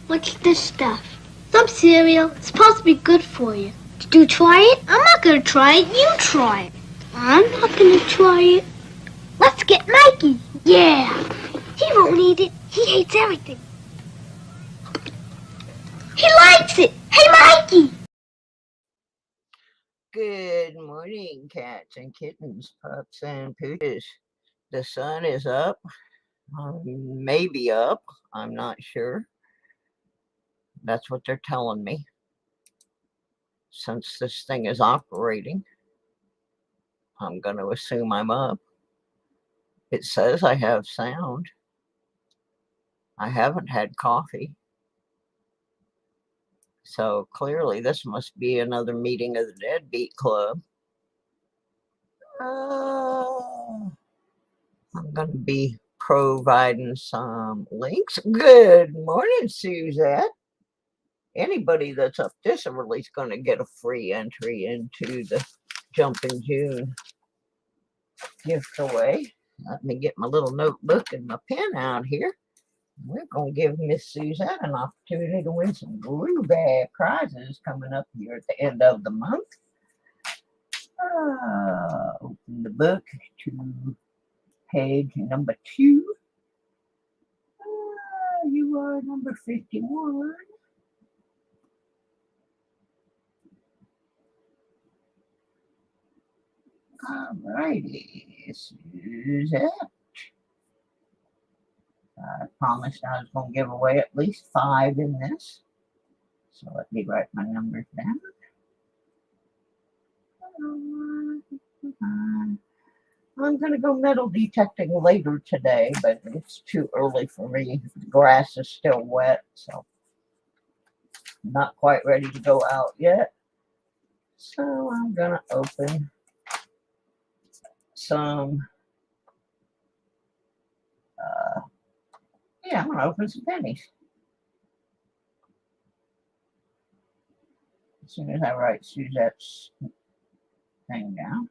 What's this stuff? Some cereal. It's supposed to be good for you. Did you try it? I'm not gonna try it. You try it. I'm not gonna try it. Let's get Mikey. Yeah. He won't eat it. He hates everything. He likes it. Hey, Mikey. Good morning, cats and kittens, pups and pooches. The sun is up. Maybe up. I'm not sure. That's what they're telling me. Since this thing is operating, I'm going to assume I'm up. It says I have sound. I haven't had coffee. So clearly this must be another meeting of the Deadbeat Club. I'm going to be providing some links. Good morning, Suzette. Anybody that's up this early is going to get a free entry into the Jumpin June Gift-A-Way. Let me get my little notebook and my pen out here. We're going to give Miss Suzette an opportunity to win some bad prizes coming up here at the end of the month. Open the book to page number 2. You are number 51. Alrighty, Suzette. I promised I was going to give away at least 5 in this. So let me write my numbers down. I'm going to go metal detecting later today, but it's too early for me. The grass is still wet, so I'm not quite ready to go out yet. So I'm going to open some, I'm going to open some pennies. As soon as I write Suzette's thing down.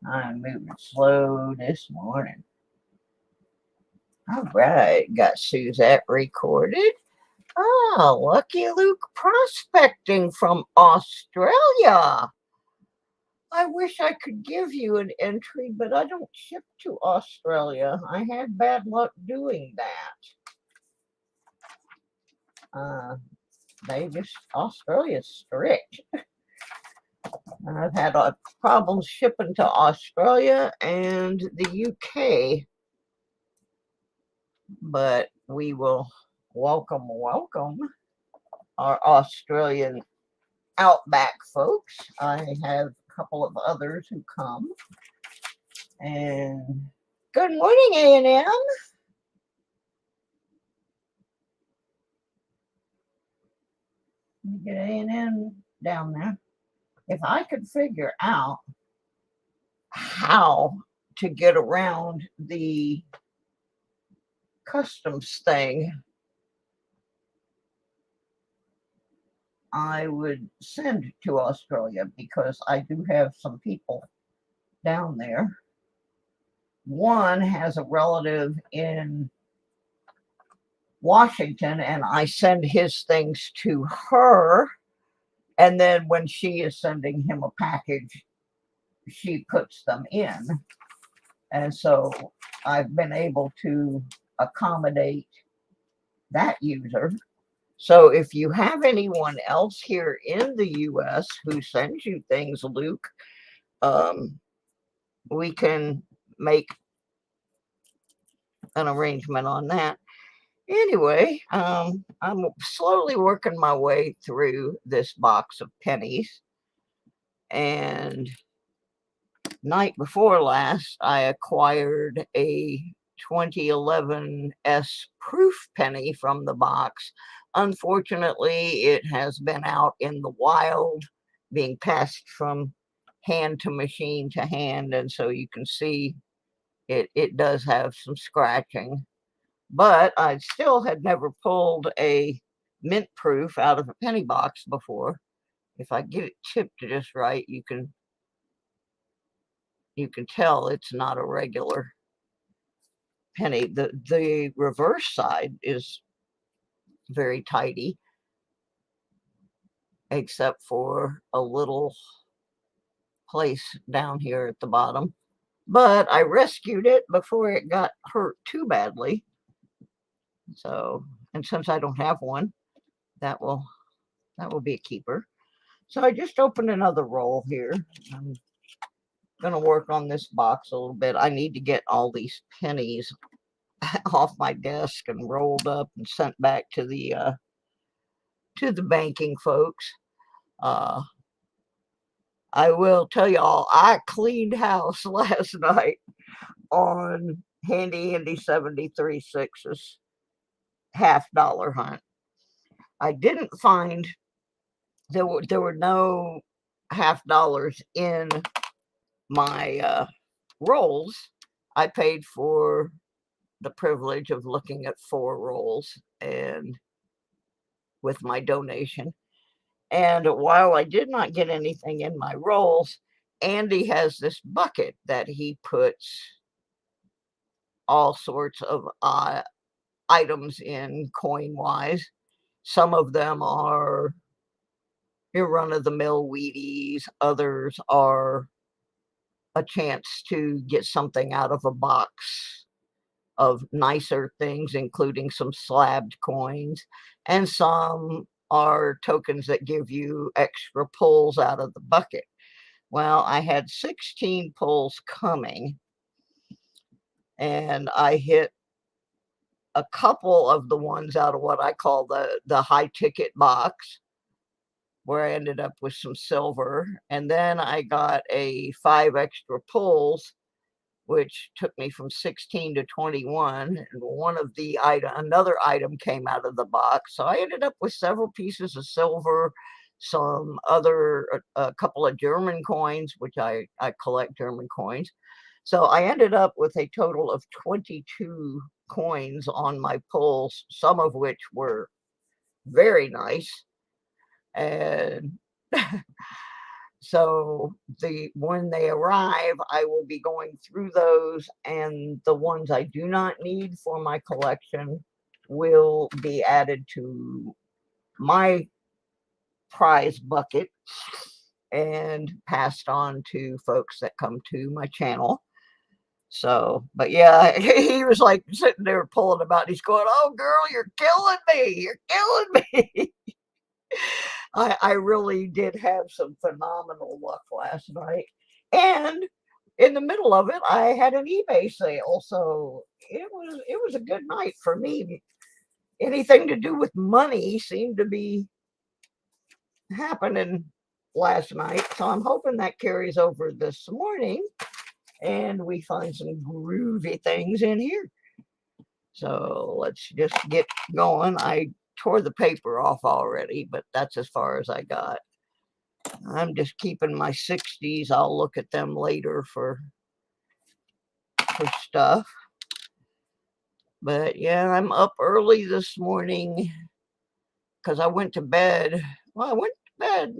I'm moving slow this morning. All right, got Suzette recorded. Oh, Lucky Luke prospecting from Australia. I wish I could give you an entry, but I don't ship to Australia. I had bad luck doing that. Australia's strict. I've had problems shipping to Australia and the UK. But we will welcome our Australian outback folks. I have a couple of others who come. And good morning, A&M. Let me get A&M down there. If I could figure out how to get around the customs thing, I would send to Australia because I do have some people down there. One has a relative in Washington, and I send his things to her. And then when she is sending him a package, she puts them in. And so I've been able to accommodate that user. So if you have anyone else here in the U.S. who sends you things, Luke, we can make an arrangement on that. Anyway, I'm slowly working my way through this box of pennies. And night before last, I acquired a 2011 S proof penny from the box. Unfortunately, it has been out in the wild, being passed from hand to machine to hand, and so you can see it does have some scratching. But I still had never pulled a mint proof out of a penny box before. If I get it tipped just right, you can tell it's not a regular penny. The reverse side is very tidy, except for a little place down here at the bottom. But I rescued it before it got hurt too badly. So, and since I don't have one, that will be a keeper. So I just opened another roll here. I'm gonna work on this box a little bit. I need to get all these pennies off my desk and rolled up and sent back to the banking folks. I will tell y'all, I cleaned house last night on Handy Andy 73.6's $half hunt. I didn't find there were no $half in my rolls. I paid for the privilege of looking at 4 rolls and with my donation. And while I did not get anything in my rolls, Andy has this bucket that he puts all sorts of items in coin-wise. Some of them are your run-of-the-mill Wheaties. Others are a chance to get something out of a box of nicer things, including some slabbed coins, and some are tokens that give you extra pulls out of the bucket. Well, I had 16 pulls coming, and I hit a couple of the ones out of what I call the high ticket box, where I ended up with some silver, and then I got 5 extra pulls, which took me from 16 to 21, and another item came out of the box. So I ended up with several pieces of silver, some other, a couple of German coins, which I collect German coins. So I ended up with a total of 22 coins on my pulls, some of which were very nice. And so when they arrive, I will be going through those, and the ones I do not need for my collection will be added to my prize bucket and passed on to folks that come to my channel. So, but yeah, he was like sitting there pulling about. He's going, "Oh, girl, you're killing me. You're killing me." I really did have some phenomenal luck last night. And in the middle of it, I had an eBay sale. So it was a good night for me. Anything to do with money seemed to be happening last night. So I'm hoping that carries over this morning and we find some groovy things in here. So let's just get going. I tore the paper off already, but that's as far as I got. I'm just keeping my 60s. I'll look at them later for stuff. But yeah, I'm up early this morning because I went to bed. Well, I went to bed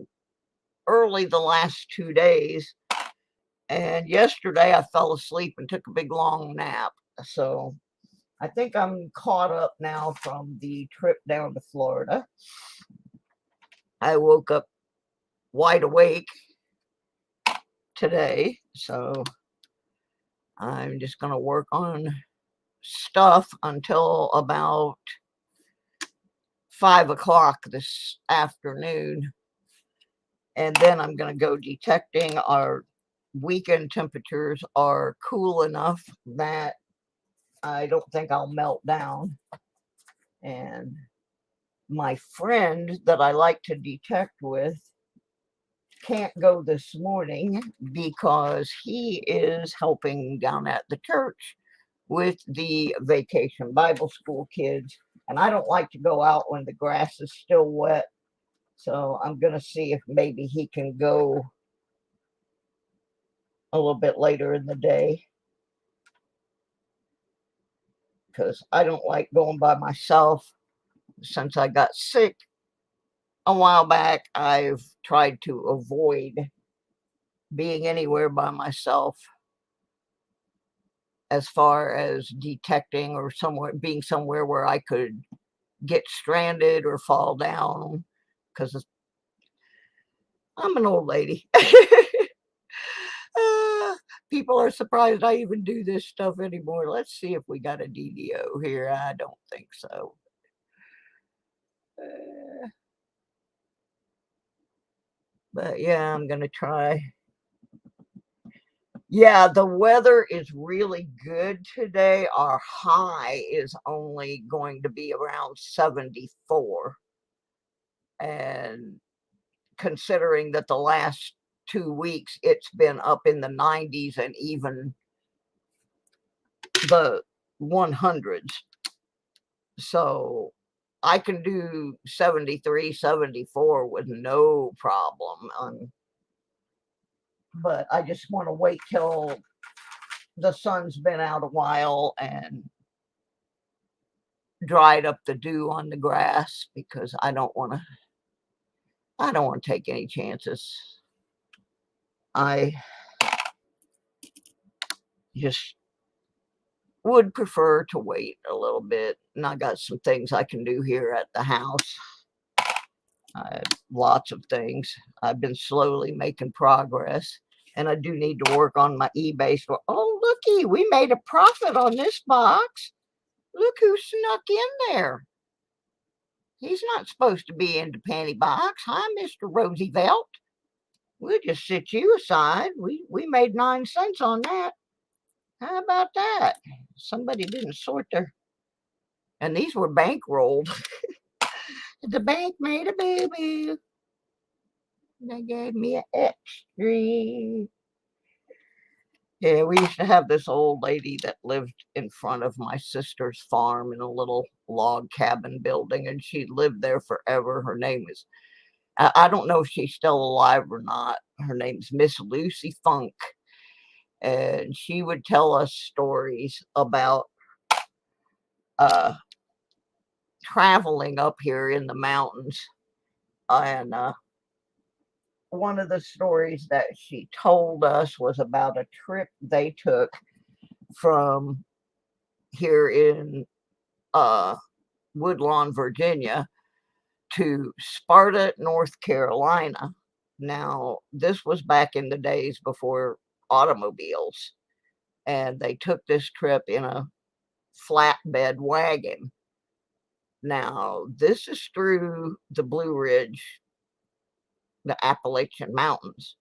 early the last 2 days. And yesterday I fell asleep and took a big long nap. So I think I'm caught up now from the trip down to Florida. I woke up wide awake today, so I'm just going to work on stuff until about 5 o'clock this afternoon, and then I'm going to go detecting. Our weekend temperatures are cool enough that I don't think I'll melt down, and my friend that I like to detect with can't go this morning because he is helping down at the church with the vacation Bible school kids, and I don't like to go out when the grass is still wet, so I'm going to see if maybe he can go a little bit later in the day, because I don't like going by myself. Since I got sick a while back, I've tried to avoid being anywhere by myself as far as detecting or being somewhere where I could get stranded or fall down, because I'm an old lady. Uh, People are surprised I even do this stuff anymore. Let's see if we got a DDO here. I don't think so. But yeah, I'm gonna try. Yeah, the weather is really good today. Our high is only going to be around 74. And considering that the last 2 weeks it's been up in the 90s and even the 100s. So I can do 73, 74 with no problem. But I just want to wait till the sun's been out a while and dried up the dew on the grass, because I don't want to take any chances. I just would prefer to wait a little bit, and I got some things I can do here at the house. I have lots of things. I've been slowly making progress, and I do need to work on my eBay store. Oh, looky, we made a profit on this box. Look who snuck in there. He's not supposed to be in the penny box. Hi, Mr. Roosevelt. We'll just sit you aside. We made 9 cents on that. How about that? Somebody didn't sort their... And these were bankrolled. The bank made a boo-boo. They gave me an extra. Yeah, we used to have this old lady that lived in front of my sister's farm in a little log cabin building, and she lived there forever. Her name is, I don't know if she's still alive or not. Her name's Miss Lucy Funk. And she would tell us stories about traveling up here in the mountains. And one of the stories that she told us was about a trip they took from here in Woodlawn, Virginia, to Sparta, North Carolina. Now, this was back in the days before automobiles, and they took this trip in a flatbed wagon. Now, this is through the Blue Ridge, the Appalachian Mountains,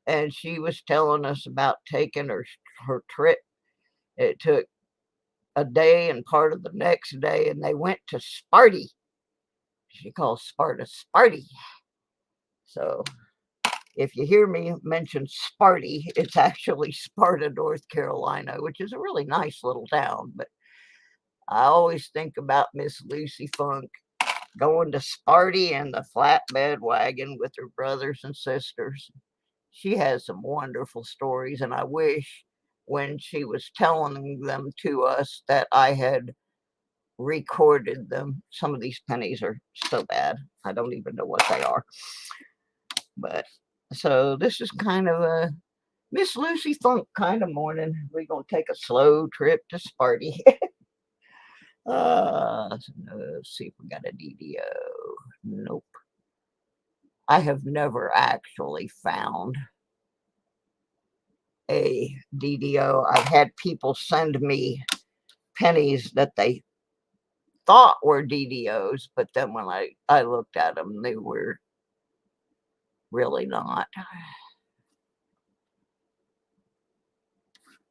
and she was telling us about taking her trip. It took a day and part of the next day, and they went to Sparty. She calls Sparta Sparty. So if you hear me mention Sparty, it's actually Sparta, North Carolina, which is a really nice little town. But I always think about Miss Lucy Funk going to Sparty in the flatbed wagon with her brothers and sisters. She has some wonderful stories, and I wish when she was telling them to us that I had recorded them. Some of these pennies are so bad, I don't even know what they are. But so this is kind of a Miss Lucy Funk kind of morning. We're going to take a slow trip to Sparty. Let's see if we got a DDO. Nope. I have never actually found a DDO. I've had people send me pennies that they thought were DDOs, but then when I looked at them, they were really not.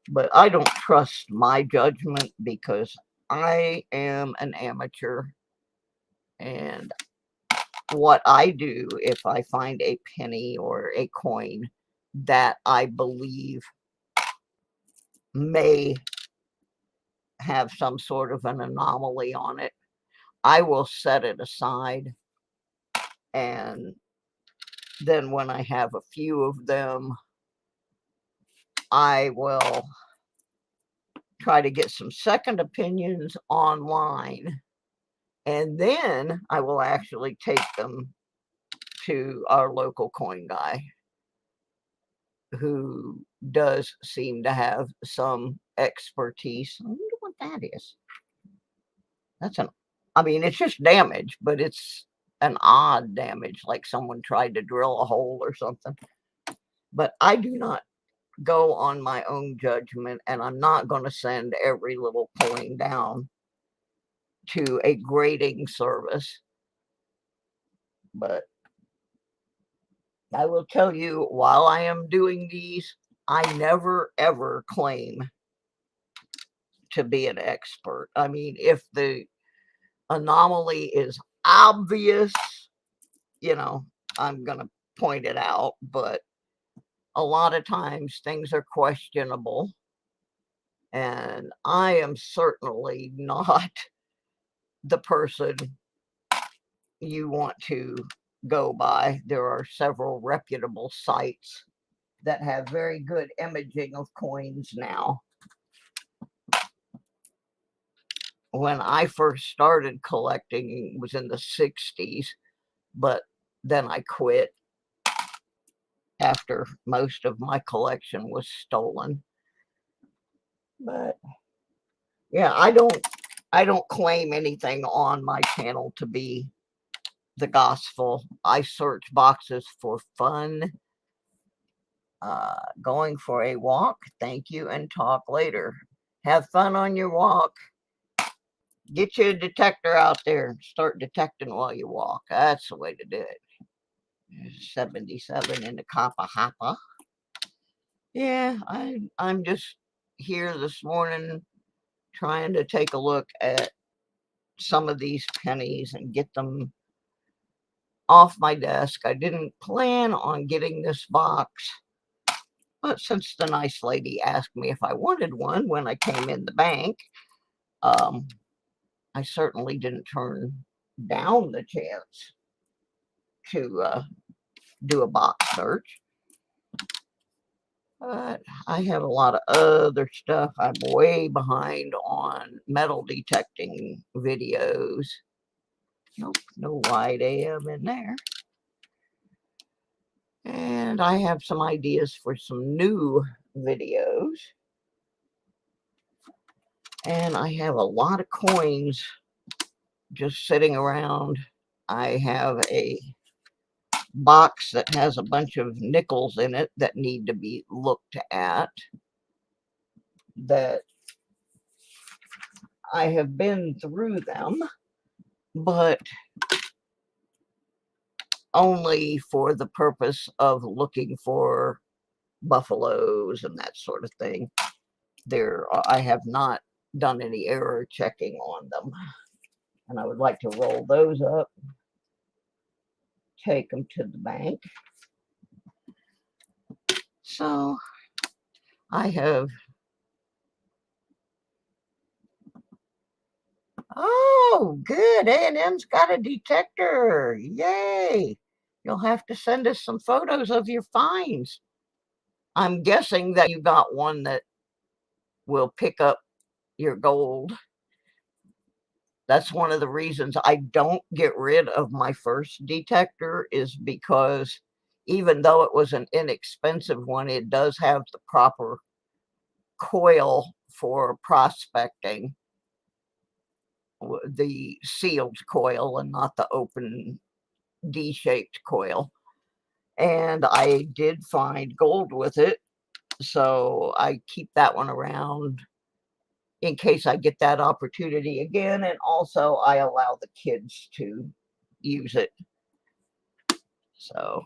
But I don't trust my judgment, because I am an amateur, and what I do if I find a penny or a coin that I believe may have some sort of an anomaly on it, I will set it aside, and then when I have a few of them, I will try to get some second opinions online, and then I will actually take them to our local coin guy, who does seem to have some expertise. I wonder what that is. That's an I mean, it's just damage, but it's an odd damage, like someone tried to drill a hole or something. But I do not go on my own judgment, and I'm not going to send every little coin down to a grading service. But I will tell you, while I am doing these, I never ever claim to be an expert. I mean, if the anomaly is obvious, you know, I'm going to point it out, but a lot of times things are questionable, and I am certainly not the person you want to go by. There are several reputable sites that have very good imaging of coins now. When I first started collecting, it was in the 60s, but then I quit after most of my collection was stolen. But yeah, I don't claim anything on my channel to be the gospel. I search boxes for fun. Going for a walk, thank you, and talk later. Have fun on your walk. Get you a detector out there and start detecting while you walk. That's the way to do it. 77 in the Kappa Hoppa. Yeah, I'm just here this morning trying to take a look at some of these pennies and get them off my desk. I didn't plan on getting this box, but since the nice lady asked me if I wanted one when I came in the bank, I certainly didn't turn down the chance to do a box search. But I have a lot of other stuff. I'm way behind on metal detecting videos. Nope, no wide AM in there. And I have some ideas for some new videos. And I have a lot of coins just sitting around. I have a box that has a bunch of nickels in it that need to be looked at. That I have been through them, but only for the purpose of looking for buffaloes and that sort of thing. I have not done any error checking on them. And I would like to roll those up, take them to the bank. So I have, oh, good, A&M's got a detector. Yay. You'll have to send us some photos of your finds. I'm guessing that you got one that will pick up your gold. That's one of the reasons I don't get rid of my first detector, is because even though it was an inexpensive one, it does have the proper coil for prospecting, the sealed coil and not the open D-shaped coil. And I did find gold with it, so I keep that one around in case I get that opportunity again. And also I allow the kids to use it. So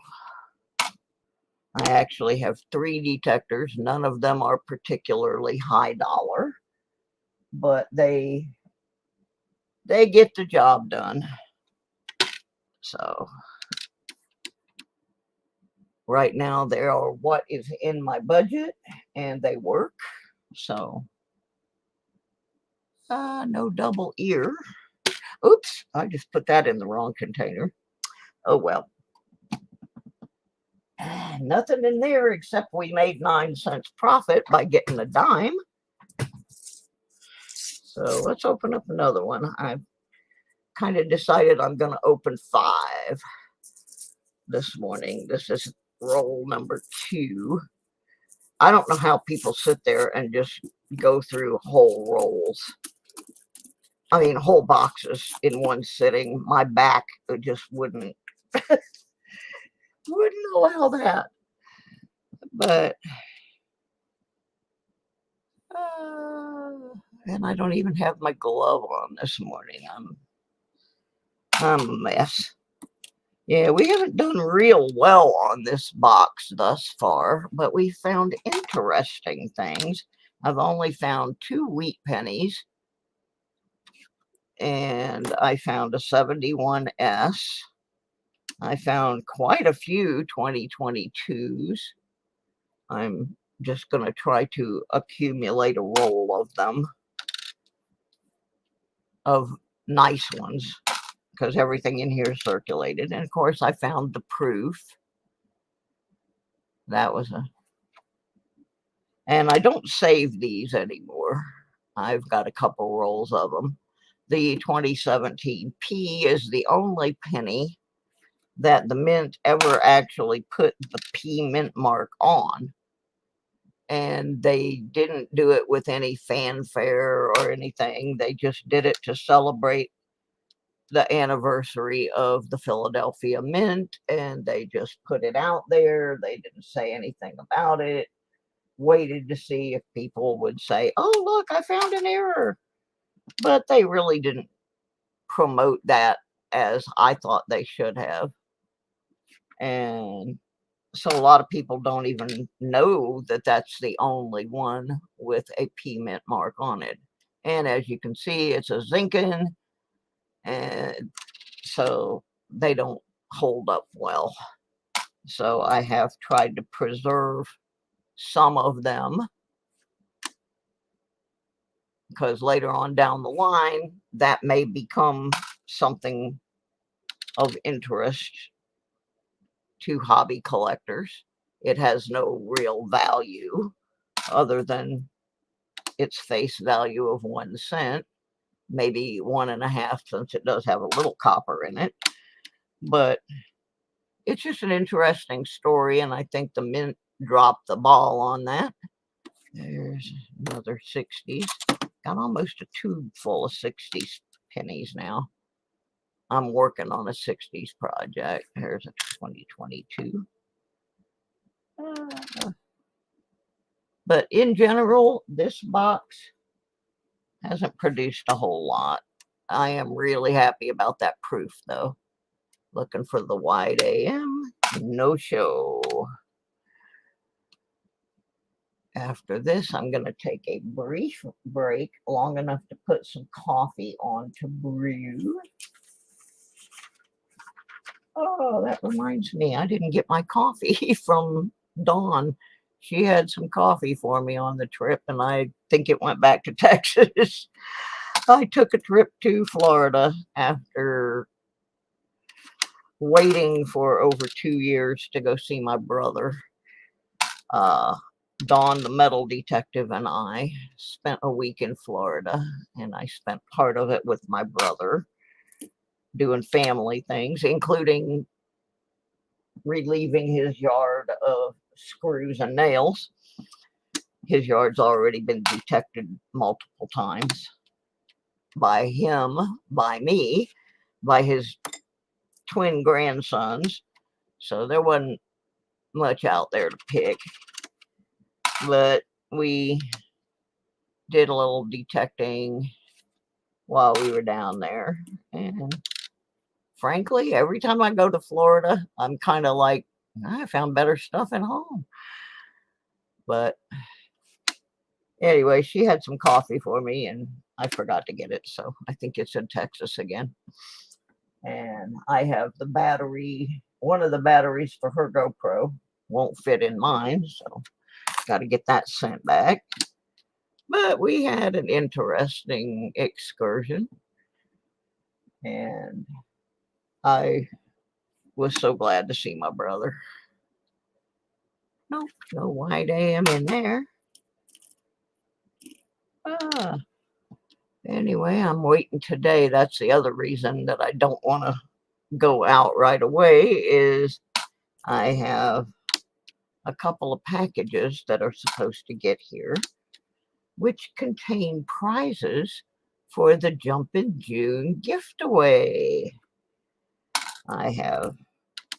I actually have 3 detectors. None of them are particularly high dollar, but they get the job done. So right now they are what is in my budget, and they work. So no double ear. Oops, I just put that in the wrong container. Oh well. Nothing in there except we made 9 cents profit by getting a dime. So let's open up another one. I've kind of decided I'm going to open 5 this morning. This is roll number 2. I don't know how people sit there and just go through whole rolls. I mean, whole boxes in one sitting. My back just wouldn't allow that. But and I don't even have my glove on this morning. I'm a mess. Yeah, we haven't done real well on this box thus far, but we found interesting things. I've only found 2 wheat pennies, and I found a 71S. I found quite a few 2022s. I'm just going to try to accumulate a roll of them, of nice ones, because everything in here is circulated. And of course, I found the proof. That was and I don't save these anymore. I've got a couple rolls of them. The 2017 P is the only penny that the mint ever actually put the P mint mark on. And they didn't do it with any fanfare or anything. They just did it to celebrate the anniversary of the Philadelphia Mint, and they just put it out there. They didn't say anything about it. Waited to see if people would say, "Oh, look, I found an error." But they really didn't promote that as I thought they should have. And so a lot of people don't even know that that's the only one with a P mint mark on it. And as you can see, it's a Zinken, and so they don't hold up well. So I have tried to preserve some of them, because later on down the line, that may become something of interest to hobby collectors. It has no real value other than its face value of 1 cent, maybe 1.5, since it does have a little copper in it. But it's just an interesting story, and I think the mint dropped the ball on that. There's another 60s. Got almost a tube full of 60s pennies now. I'm working on a 60s project. Here's a 2022. But in general, this box hasn't produced a whole lot. I am really happy about that proof, though. Looking for the wide AM. No show. After this, I'm going to take a brief break, long enough to put some coffee on to brew. Oh, that reminds me, I didn't get my coffee from Dawn. She had some coffee for me on the trip, and I think it went back to Texas. I took a trip to Florida after waiting for over 2 years to go see my brother. Dawn, the metal detective, and I spent a week in Florida, and I spent part of it with my brother doing family things, including relieving his yard of screws and nails. His yard's already been detected multiple times by him, by me, by his twin grandsons. So there wasn't much out there to pick. But we did a little detecting while we were down there. And frankly, every time I go to Florida, I'm kind of like, I found better stuff at home. But anyway, she had some coffee for me, and I forgot to get it. So I think it's in Texas again. And I have the battery, one of the batteries for her GoPro won't fit in mine. So got to get that sent back. But we had an interesting excursion, and I was so glad to see my brother. Nope, no wide AM in there. Anyway, I'm waiting today. That's the other reason that I don't want to go out right away, is I have a couple of packages that are supposed to get here, which contain prizes for the Jumpin June Gift-A-Way. I have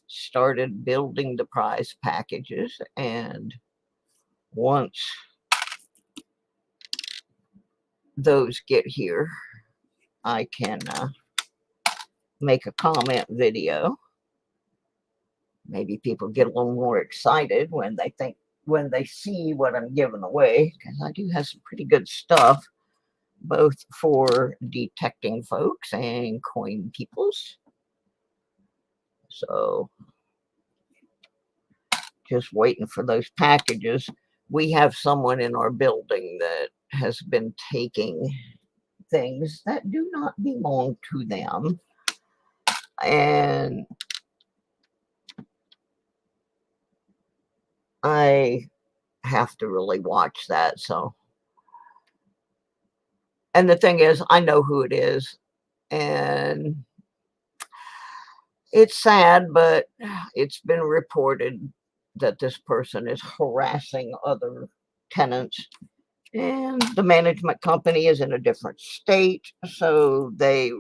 started building the prize packages, and once those get here, I can make a comment video. Maybe people get a little more excited when they see what I'm giving away, because I do have some pretty good stuff, both for detecting folks and coin peoples. So just waiting for those packages. We have someone in our building that has been taking things that do not belong to them, and I have to really watch that. So, and the thing is, I know who it is, and it's sad, but it's been reported that this person is harassing other tenants, and the management company is in a different state, so they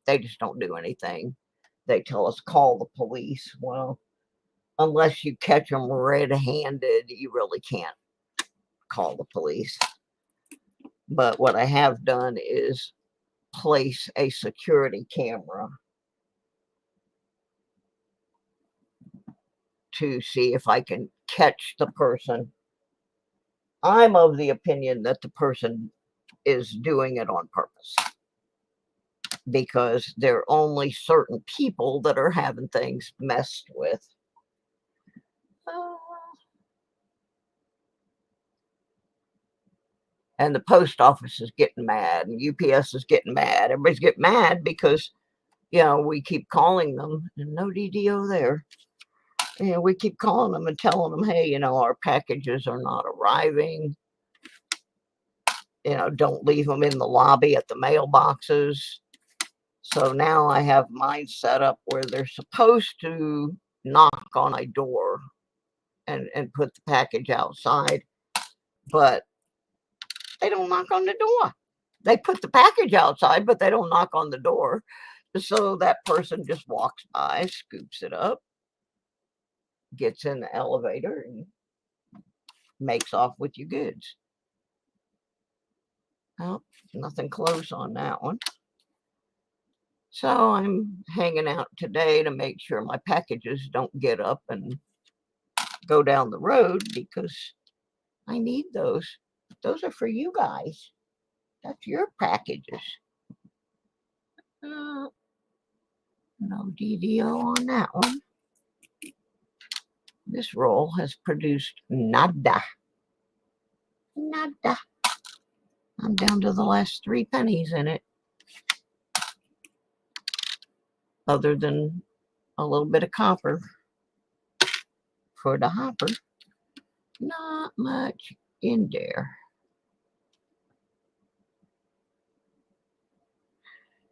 just don't do anything. They tell us call the police. Well, unless you catch them red-handed, you really can't call the police. But what I have done is place a security camera to see if I can catch the person. I'm of the opinion that the person is doing it on purpose, because there are only certain people that are having things messed with. And the post office is getting mad, and UPS is getting mad. Everybody's getting mad because, we keep calling them and no DDO there. We keep calling them and telling them, hey, our packages are not arriving. Don't leave them in the lobby at the mailboxes. So now I have mine set up where they're supposed to knock on a door and put the package outside, but they don't knock on the door. They put the package outside, but they don't knock on the door. So that person just walks by, scoops it up, gets in the elevator, and makes off with your goods. Well, nothing close on that one. So I'm hanging out today to make sure my packages don't get up and go down the road, because I need those. Those are for you guys. That's your packages. No DDO on that one. This roll has produced nada. Nada. I'm down to the last 3 pennies in it. Other than a little bit of copper for the hopper. Not much in there.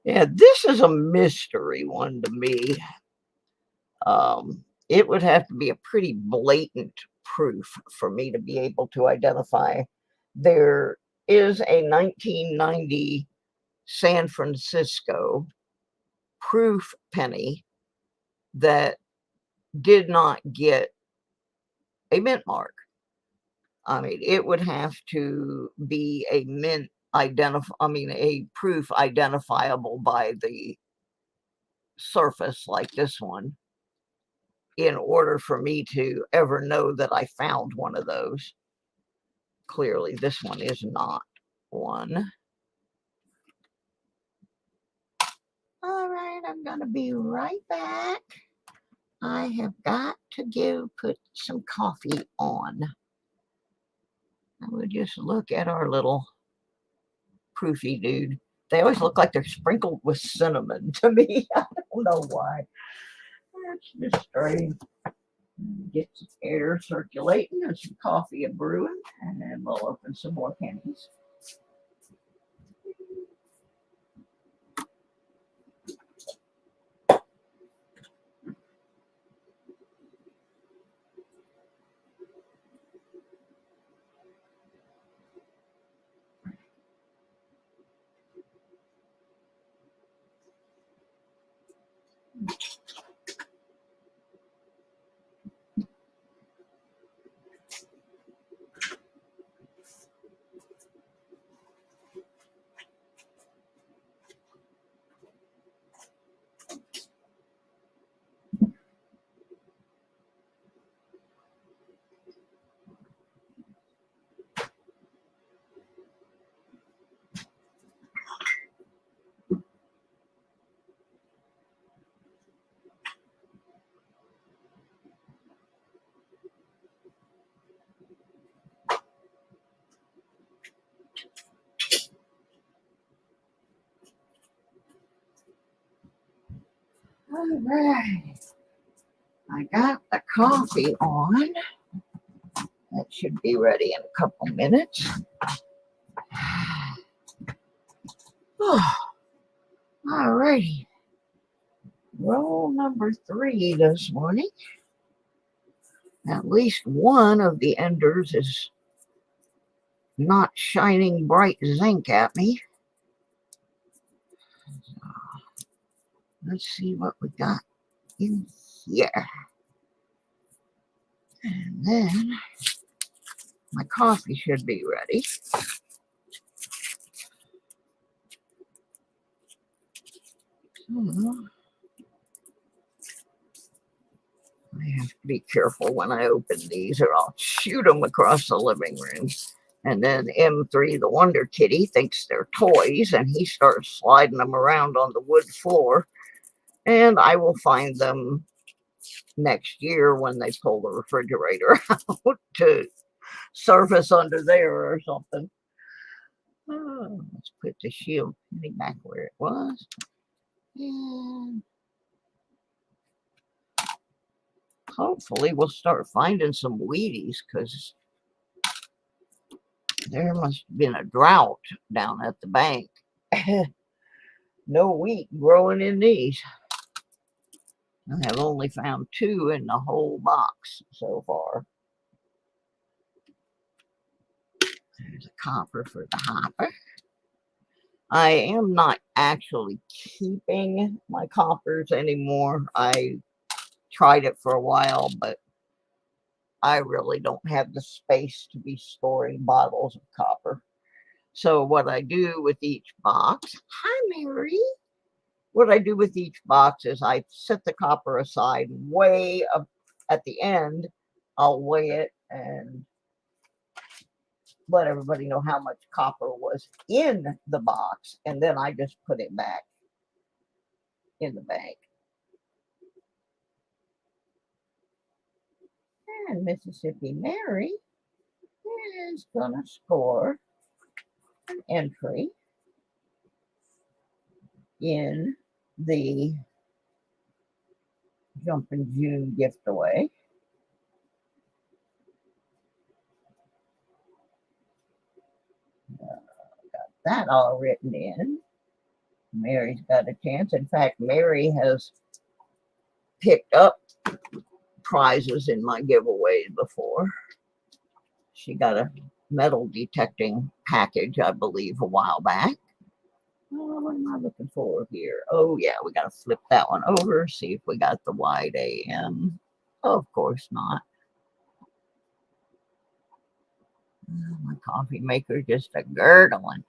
Yeah, this is a mystery one to me. It would have to be a pretty blatant proof for me to be able to identify. There is a 1990 San Francisco proof penny that did not get a mint mark. I mean, it would have to be a a proof identifiable by the surface like this one, in order for me to ever know that I found one of those. Clearly, this one is not one. All right, I'm going to be right back. I have got to put some coffee on. I would just look at our little proofy dude. They always look like they're sprinkled with cinnamon to me. I don't know why. That's just strange. Get some air circulating and some coffee and brewing, and then we'll open some more pennies. All right. I got the coffee on. That should be ready in a couple minutes. Oh, all righty. Roll number 3 this morning. At least one of the enders is not shining bright zinc at me. Let's see what we got in here. And then my coffee should be ready. So I have to be careful when I open these or I'll shoot them across the living room. And then M3, the Wonder Kitty, thinks they're toys and he starts sliding them around on the wood floor. And I will find them next year when they pull the refrigerator out to surface under there or something. Oh, let's put the shield penny back where it was. And hopefully we'll start finding some Wheaties because there must have been a drought down at the bank. No wheat growing in these. I have only found 2 in the whole box so far. There's a copper for the hopper. I am not actually keeping my coppers anymore. I tried it for a while, but I really don't have the space to be storing bottles of copper. So what I do with each box, hi Mary. What I do with each box is I set the copper aside way up at the end. I'll weigh it and let everybody know how much copper was in the box. And then I just put it back in the bank. And Mississippi Mary is going to score an entry in the Jumpin June Gift-A-Way. Got that all written in. Mary's got a chance. In fact, Mary has picked up prizes in my giveaways before. She got a metal detecting package, I believe, a while back. Oh, what am I looking for here? Oh, yeah, we got to flip that one over, see if we got the wide AM. Oh, of course not. Oh, my coffee maker just a gurgling.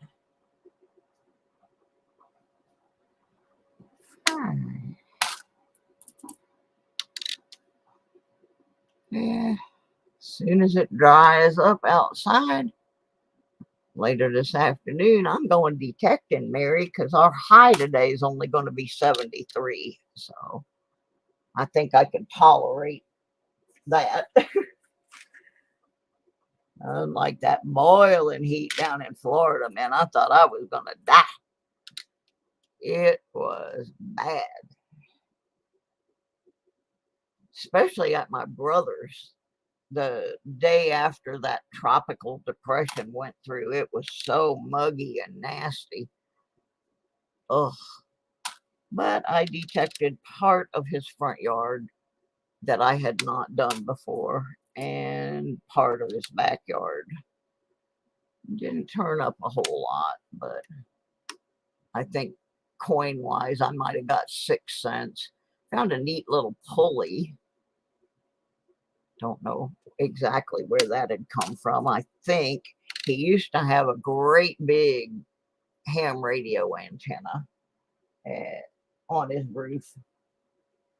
Fine. Yeah, as soon as it dries up outside, later this afternoon, I'm going detecting, Mary, because our high today is only going to be 73. So I think I can tolerate that. Unlike that boiling heat down in Florida, man, I thought I was going to die. It was bad. Especially at my brother's. The day after that tropical depression went through, it was so muggy and nasty. Ugh. But I detected part of his front yard that I had not done before and part of his backyard. Didn't turn up a whole lot, but I think coin-wise, I might have got 6 cents. Found a neat little pulley. Don't know exactly where that had come from. I think he used to have a great big ham radio antenna on his roof.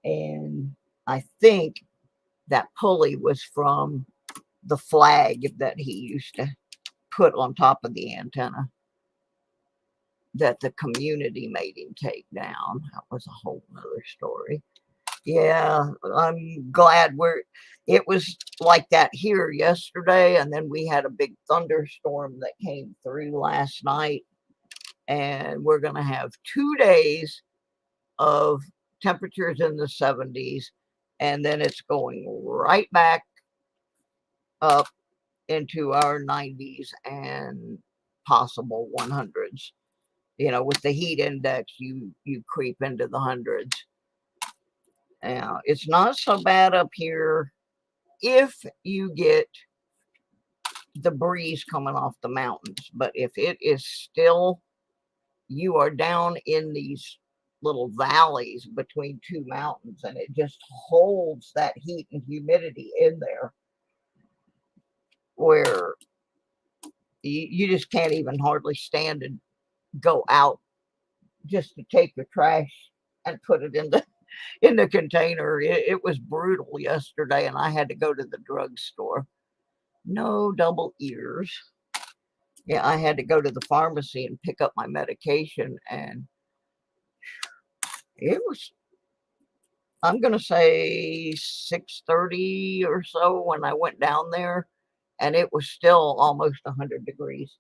And I think that pulley was from the flag that he used to put on top of the antenna that the community made him take down. That was a whole nother story. Yeah, I'm glad it was like that here yesterday, and then we had a big thunderstorm that came through last night, and we're going to have 2 days of temperatures in the 70s, and then it's going right back up into our 90s and possible 100s. You know, with the heat index, you creep into the hundreds. Now, it's not so bad up here if you get the breeze coming off the mountains, but if it is still, you are down in these little valleys between two mountains, and it just holds that heat and humidity in there where you just can't even hardly stand and go out just to take your trash and put it in the container. It was brutal yesterday, and I had to go to the drugstore. No double ears. Yeah, I had to go to the pharmacy and pick up my medication, and it was, I'm going to say 6:30 or so when I went down there, and it was still almost 100 degrees.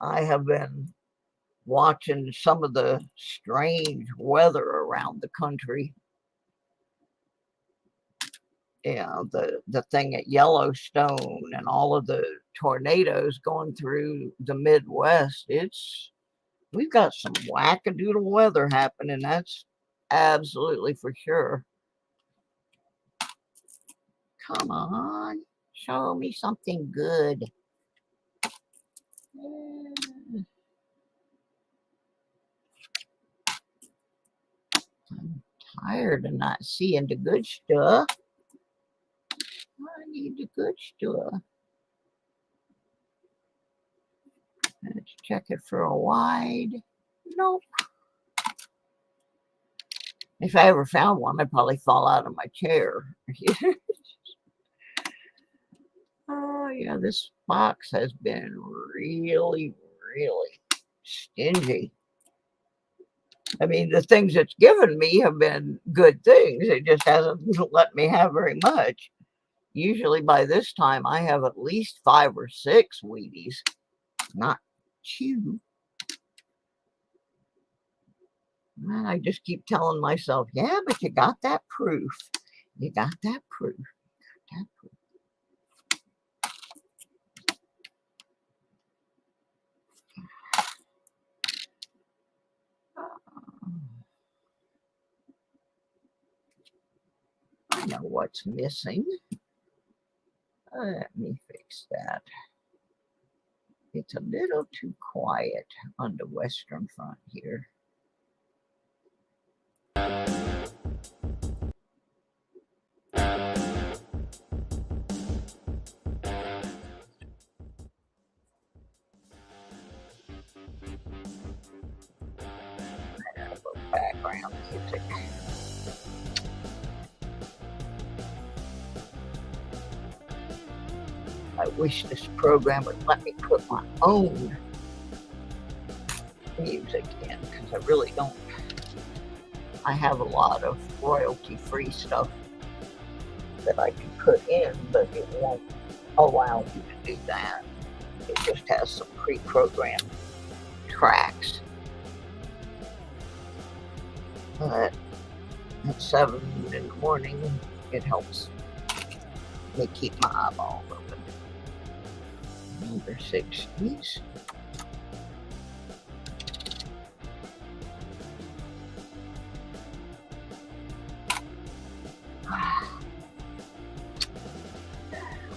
I have been watching some of the strange weather around the country. Yeah, the thing at Yellowstone and all of the tornadoes going through the Midwest. We've got some wackadoodle weather happening. That's absolutely for sure. Come on, show me something good. I'm tired of not seeing the good stuff. I need the good stuff. Let's check it for a wide. Nope. If I ever found one, I'd probably fall out of my chair. Oh, yeah, this box has been really, really stingy. I mean, the things it's given me have been good things. It just hasn't let me have very much. Usually by this time, I have at least 5 or 6 Wheaties. Not 2. And I just keep telling myself, yeah, but you got that proof. You got that proof. You got that proof. I know what's missing. Let me fix that. It's a little too quiet on the western front here. Background music. I wish this program would let me put my own music in, because I really don't. I have a lot of royalty-free stuff that I can put in, but it won't allow you to do that. It just has some pre-programmed tracks. But at 7 in the morning, it helps me keep my eyeballs open. Number 60s.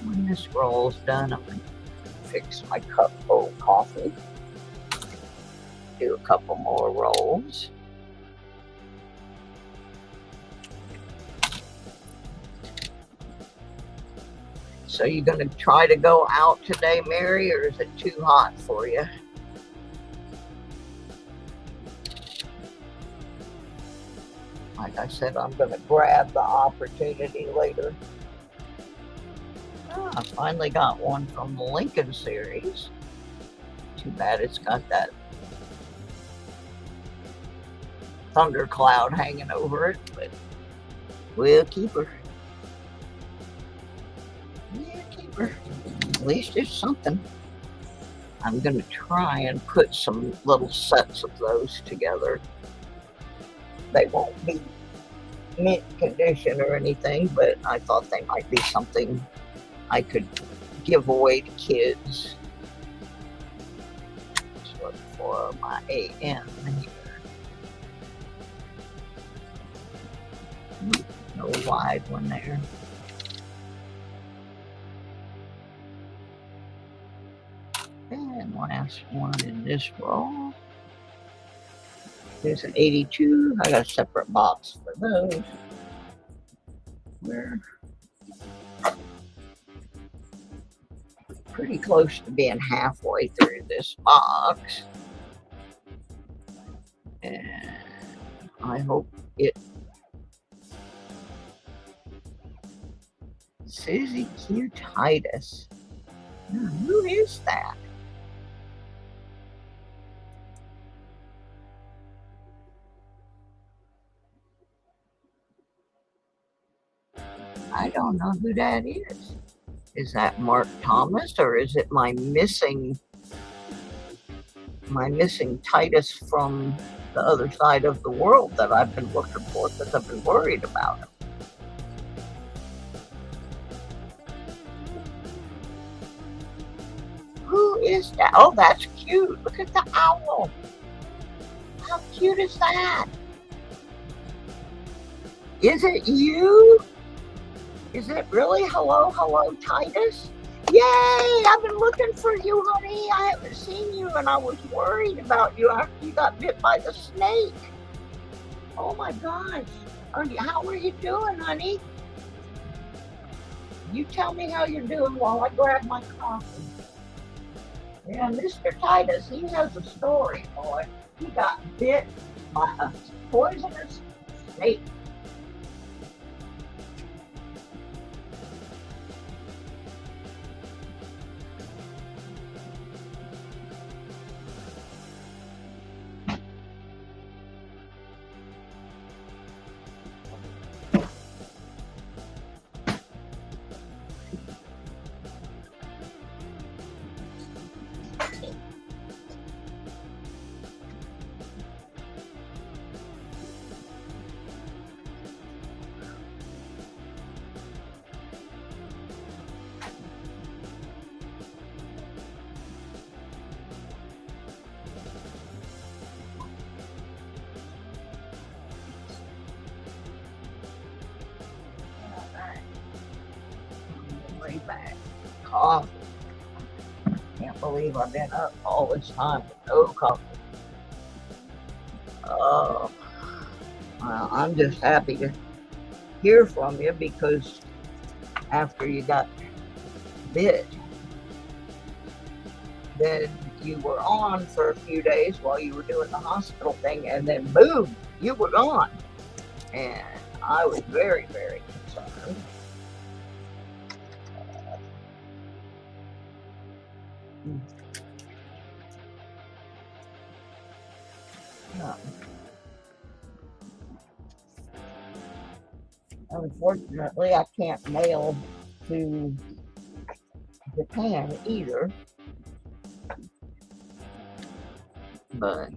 When this roll's done, I'm going to fix my cup of coffee. Do a couple more rolls. So you're going to try to go out today, Mary, or is it too hot for you? Like I said, I'm going to grab the opportunity later. I finally got one from the Lincoln series. Too bad it's got that thundercloud hanging over it, but we'll keep her. Yeah, keep her. At least it's something. I'm going to try and put some little sets of those together. They won't be mint condition or anything, but I thought they might be something I could give away to kids. So for my AM here. No wide one there. And last one in this roll. There's an 82. I got a separate box for those. We're pretty close to being halfway through this box. And I hope it... Susie Q. Titus. Who is that? I don't know who that is. Is that Mark Thomas, or is it my missing Titus from the other side of the world that I've been looking for because I've been worried about him? Who is that? Oh, that's cute. Look at the owl. How cute is that? Is it you? Is it really? Hello, Titus? Yay! I've been looking for you, honey. I haven't seen you, and I was worried about you after you got bit by the snake. Oh my gosh. How are you doing, honey? You tell me how you're doing while I grab my coffee. Yeah, Mr. Titus, he has a story, boy. He got bit by a poisonous snake. Back. Coffee. Can't believe I've been up all this time with no coffee. Well, I'm just happy to hear from you, because after you got bit, then you were on for a few days while you were doing the hospital thing, and then boom, you were gone. And I was very, very concerned. Unfortunately, I can't mail to Japan either, but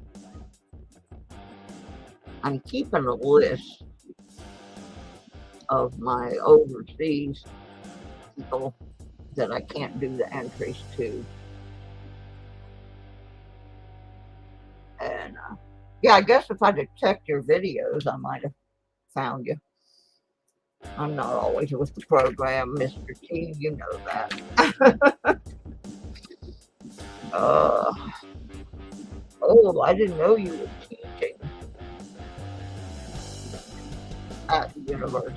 I'm keeping a list of my overseas people that I can't do the entries to. And yeah, I guess if I'd have checked your videos, I might have found you. I'm not always with the program, Mr. T, you know that. Oh, I didn't know you were teaching at the university.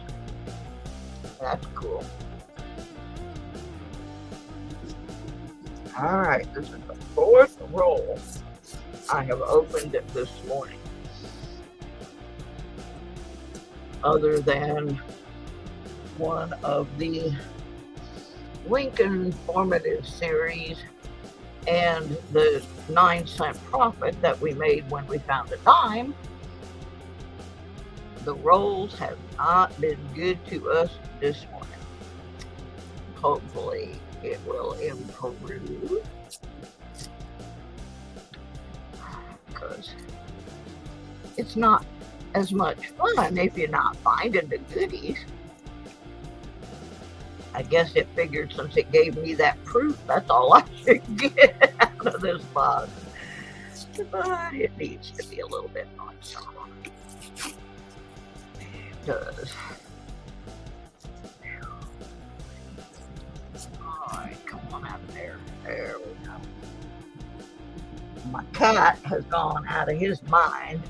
That's cool. All right, this is the fourth roll. I have opened it this morning. Other than one of the Lincoln Formative series and the 9-cent profit that we made when we found a dime, the rolls have not been good to us this morning. Hopefully it will improve, because it's not as much fun if you're not finding the goodies. I guess it figured since it gave me that proof, that's all I should get out of this box. But it needs to be a little bit nicer. It does. Alright, come on out of there. There we go. My cat has gone out of his mind.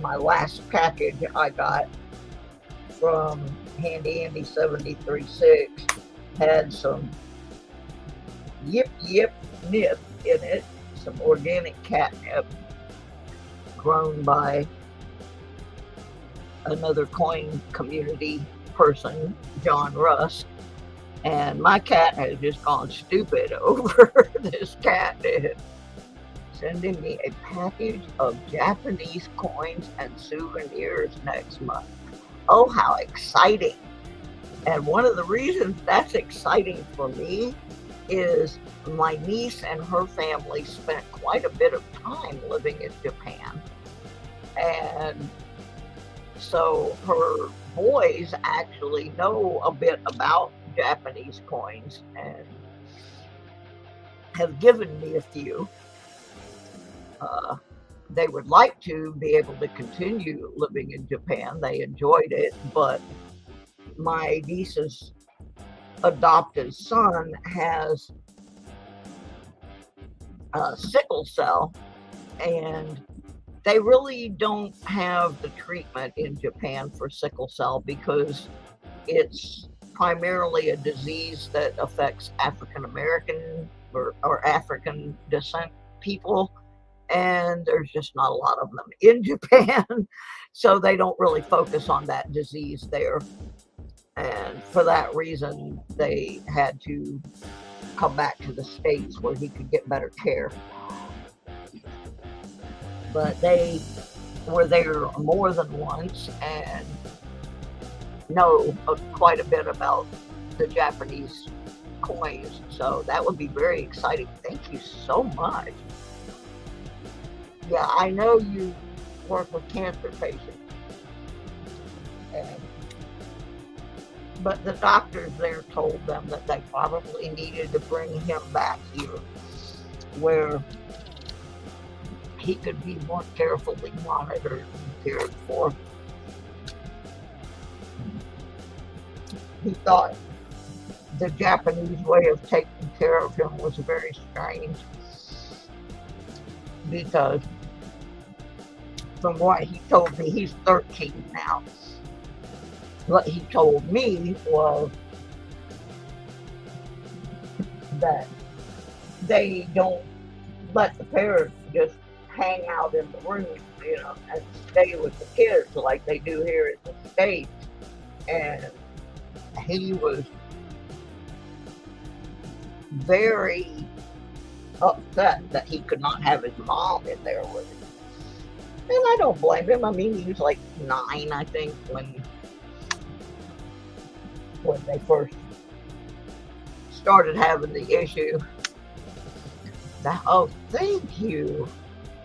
My last package I got from Handy Andy 736 had some Yip Yip Nip in it, some organic catnip grown by another coin community person, John Rusk. And my cat has just gone stupid over this catnip, sending me a package of Japanese coins and souvenirs next month. Oh, how exciting. And one of the reasons that's exciting for me is my niece and her family spent quite a bit of time living in Japan. And so her boys actually know a bit about Japanese coins and have given me a few. They would like to be able to continue living in Japan. They enjoyed it, but my niece's adopted son has sickle cell, and they really don't have the treatment in Japan for sickle cell because it's primarily a disease that affects African American or African descent people, and there's just not a lot of them in Japan, so they don't really focus on that disease there. And for that reason, they had to come back to the States where he could get better care. But they were there more than once and know quite a bit about the Japanese coins. So that would be very exciting. Thank you so much. Yeah, I know you work with cancer patients. But the doctors there told them that they probably needed to bring him back here where he could be more carefully monitored and cared for. He thought the Japanese way of taking care of him was very strange because from what he told me, he's 13 now. What he told me was that they don't let the parents just hang out in the room, and stay with the kids like they do here in the States. And he was very upset that he could not have his mom in there with him. And I don't blame him. I mean, he was like 9, I think, when they first started having the issue. Oh, thank you.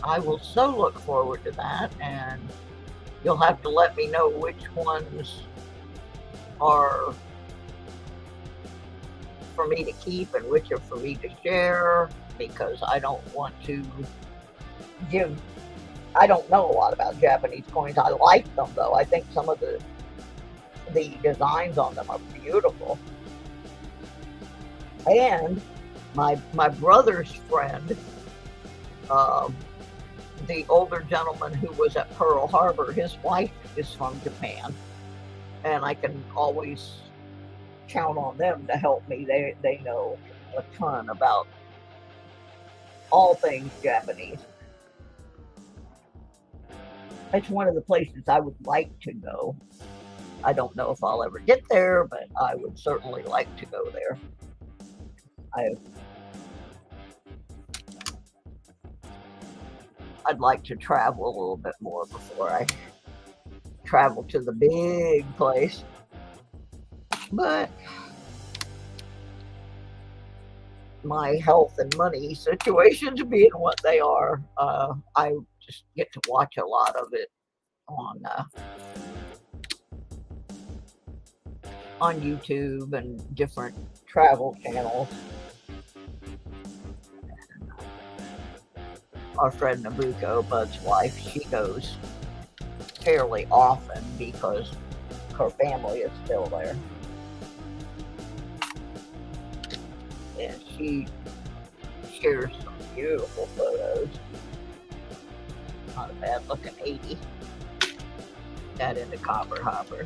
I will so look forward to that, and you'll have to let me know which ones are for me to keep and which are for me to share, because I don't want to I don't know a lot about Japanese coins. I like them, though. I think some of the designs on them are beautiful. And my brother's friend, the older gentleman who was at Pearl Harbor, his wife is from Japan, and I can always count on them to help me. They know a ton about all things Japanese. It's one of the places I would like to go. I don't know if I'll ever get there, but I would certainly like to go there. I'd like to travel a little bit more before I travel to the big place. But my health and money situations being what they are, I just get to watch a lot of it on YouTube and different travel channels. Our friend Nabucco, Bud's wife, she goes fairly often because her family is still there. And she shares some beautiful photos. Not a bad looking 80. That in the copper hopper.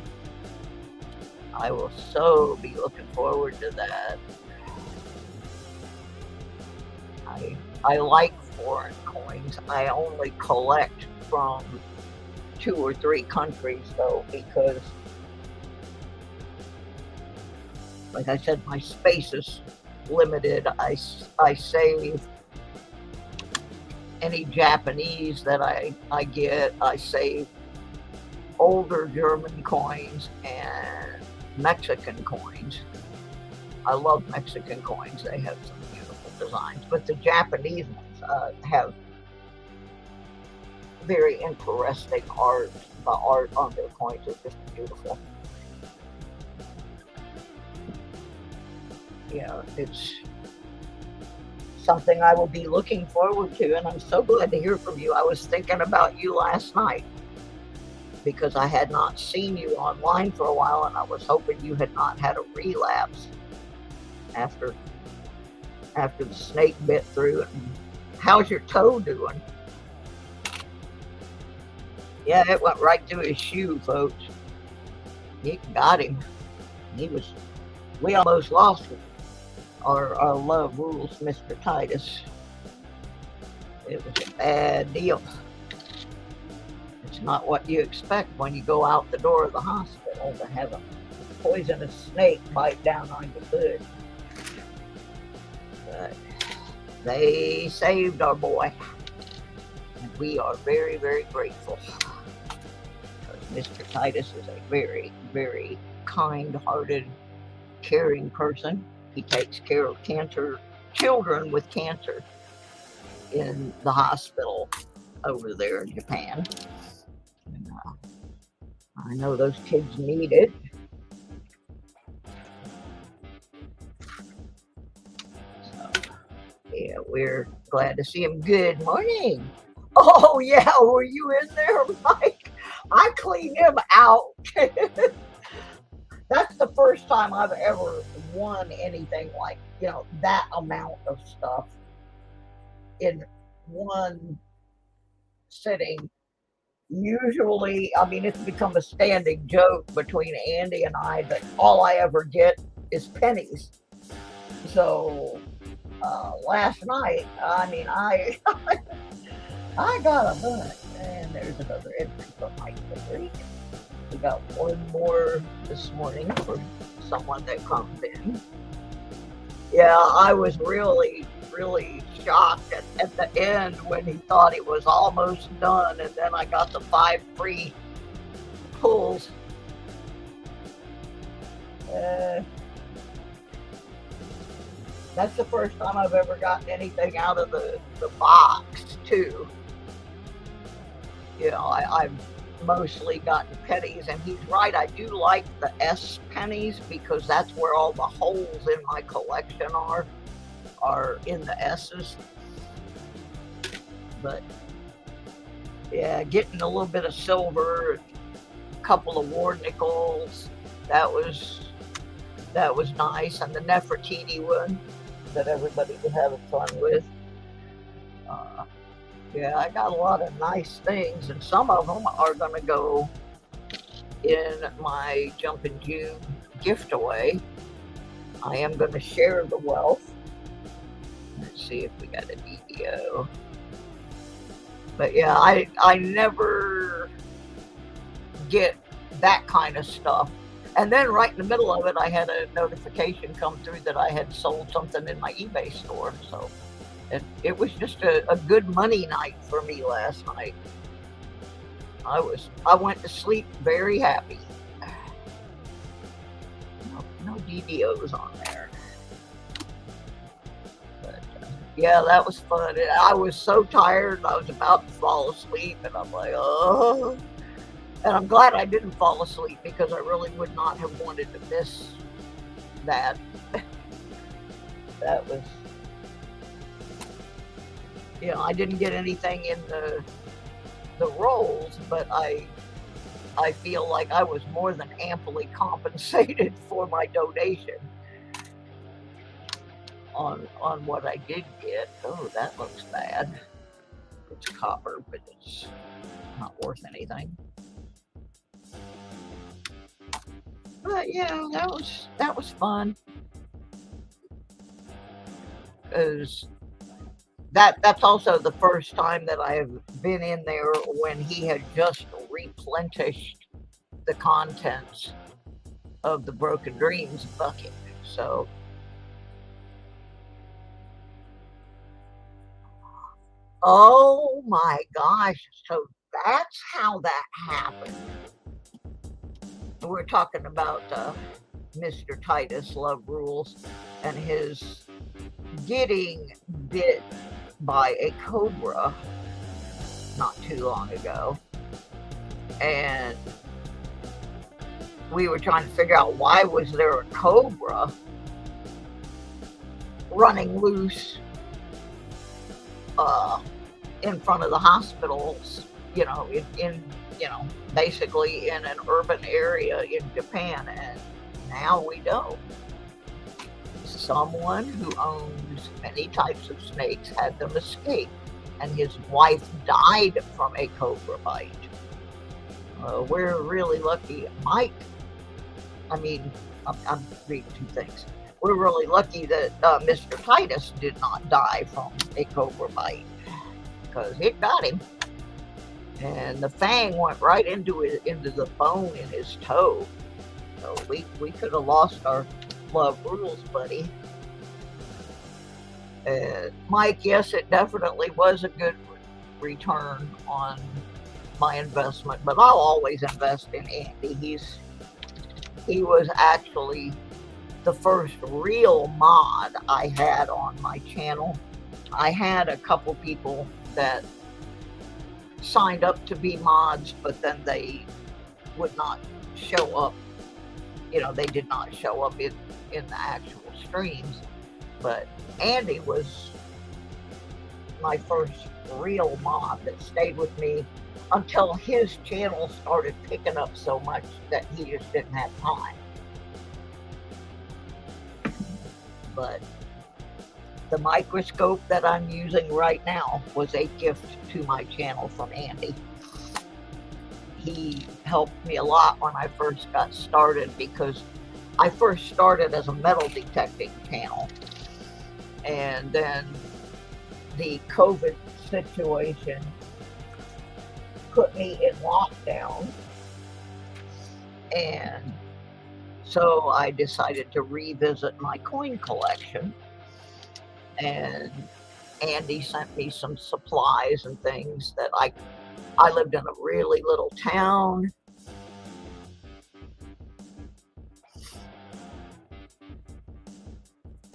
I will so be looking forward to that. I like foreign coins. I only collect from 2 or 3 countries though, because like I said, my space is limited. I save any Japanese that I get. I save older German coins and Mexican coins. I love Mexican coins. They have some beautiful designs, but the Japanese ones have very interesting art. The art on their coins is just beautiful. Yeah, it's something I will be looking forward to, and I'm so glad to hear from you. I was thinking about you last night because I had not seen you online for a while, and I was hoping you had not had a relapse after the snake bit through it. How's your toe doing? Yeah, it went right through his shoe, folks. It got him. We almost lost him. Our love rules, Mr. Titus. It was a bad deal. It's not what you expect when you go out the door of the hospital to have a poisonous snake bite down on your foot. But they saved our boy. And we are very, very grateful. Mr. Titus is a very, very kind-hearted, caring person. He takes care of children with cancer in the hospital over there in Japan. And, I know those kids need it. So, yeah, we're glad to see him. Good morning. Oh, yeah, were you in there, Mike? I cleaned him out. That's the first time I've ever won anything like, that amount of stuff in one sitting. Usually, I mean, it's become a standing joke between Andy and I that all I ever get is pennies. So last night, I mean, I got a bunch. And there's another entry from Mike Liberty. We got one more this morning from someone that comes in. Yeah, I was really, really shocked at the end when he thought it was almost done, and then I got the 5 free pulls. That's the first time I've ever gotten anything out of the box, too. I've mostly gotten pennies, and he's right. I do like the S pennies because that's where all the holes in my collection are in the S's. But yeah, getting a little bit of silver, a couple of war nickels, that was nice, and the Nefertiti one that everybody was having fun with. Yeah, I got a lot of nice things, and some of them are going to go in my Jumpin June Gift-A-Way. I am going to share the wealth. Let's see if we got a DDO. But yeah, I never get that kind of stuff. And then right in the middle of it, I had a notification come through that I had sold something in my eBay store. So it was just a good money night for me last night. I went to sleep very happy. No DDOs on there. Yeah, that was fun. And I was so tired, I was about to fall asleep, and I'm like, oh. And I'm glad I didn't fall asleep because I really would not have wanted to miss that. That was, I didn't get anything in the rolls, but I feel like I was more than amply compensated for my donation on what I did get. Oh, that looks bad. It's copper, but it's not worth anything. But yeah, that was fun. Because that's also the first time that I've been in there when he had just replenished the contents of the Broken Dreams bucket. So oh my gosh, so that's how that happened. We're talking about Mr. Titus Love Rules and his getting bit by a cobra not too long ago. And we were trying to figure out why was there a cobra running loose in front of the hospitals, in basically in an urban area in Japan. And now we know someone who owns many types of snakes had them escape, and his wife died from a cobra bite. We're really lucky. I'm reading two things. We're really lucky that Mr. Titus did not die from a cobra bite, because it got him. And the fang went right into the bone in his toe. So we could have lost our Love Rules buddy. And Mike, yes, it definitely was a good return on my investment, but I'll always invest in Andy. He was actually the first real mod I had on my channel. I had a couple people that signed up to be mods, but then they would not show up. They did not show up in the actual streams. But Andy was my first real mod that stayed with me until his channel started picking up so much that he just didn't have time. But the microscope that I'm using right now was a gift to my channel from Andy. He helped me a lot when I first got started, because I first started as a metal detecting channel, and then the COVID situation put me in lockdown, and so I decided to revisit my coin collection. And Andy sent me some supplies and things that I lived in a really little town,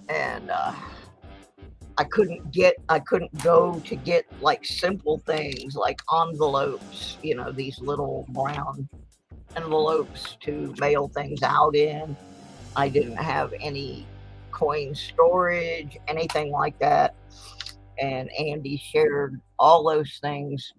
and I couldn't go to get like simple things like envelopes, these little brown envelopes to mail things out in. I didn't have any coin storage, anything like that. And Andy shared all those things.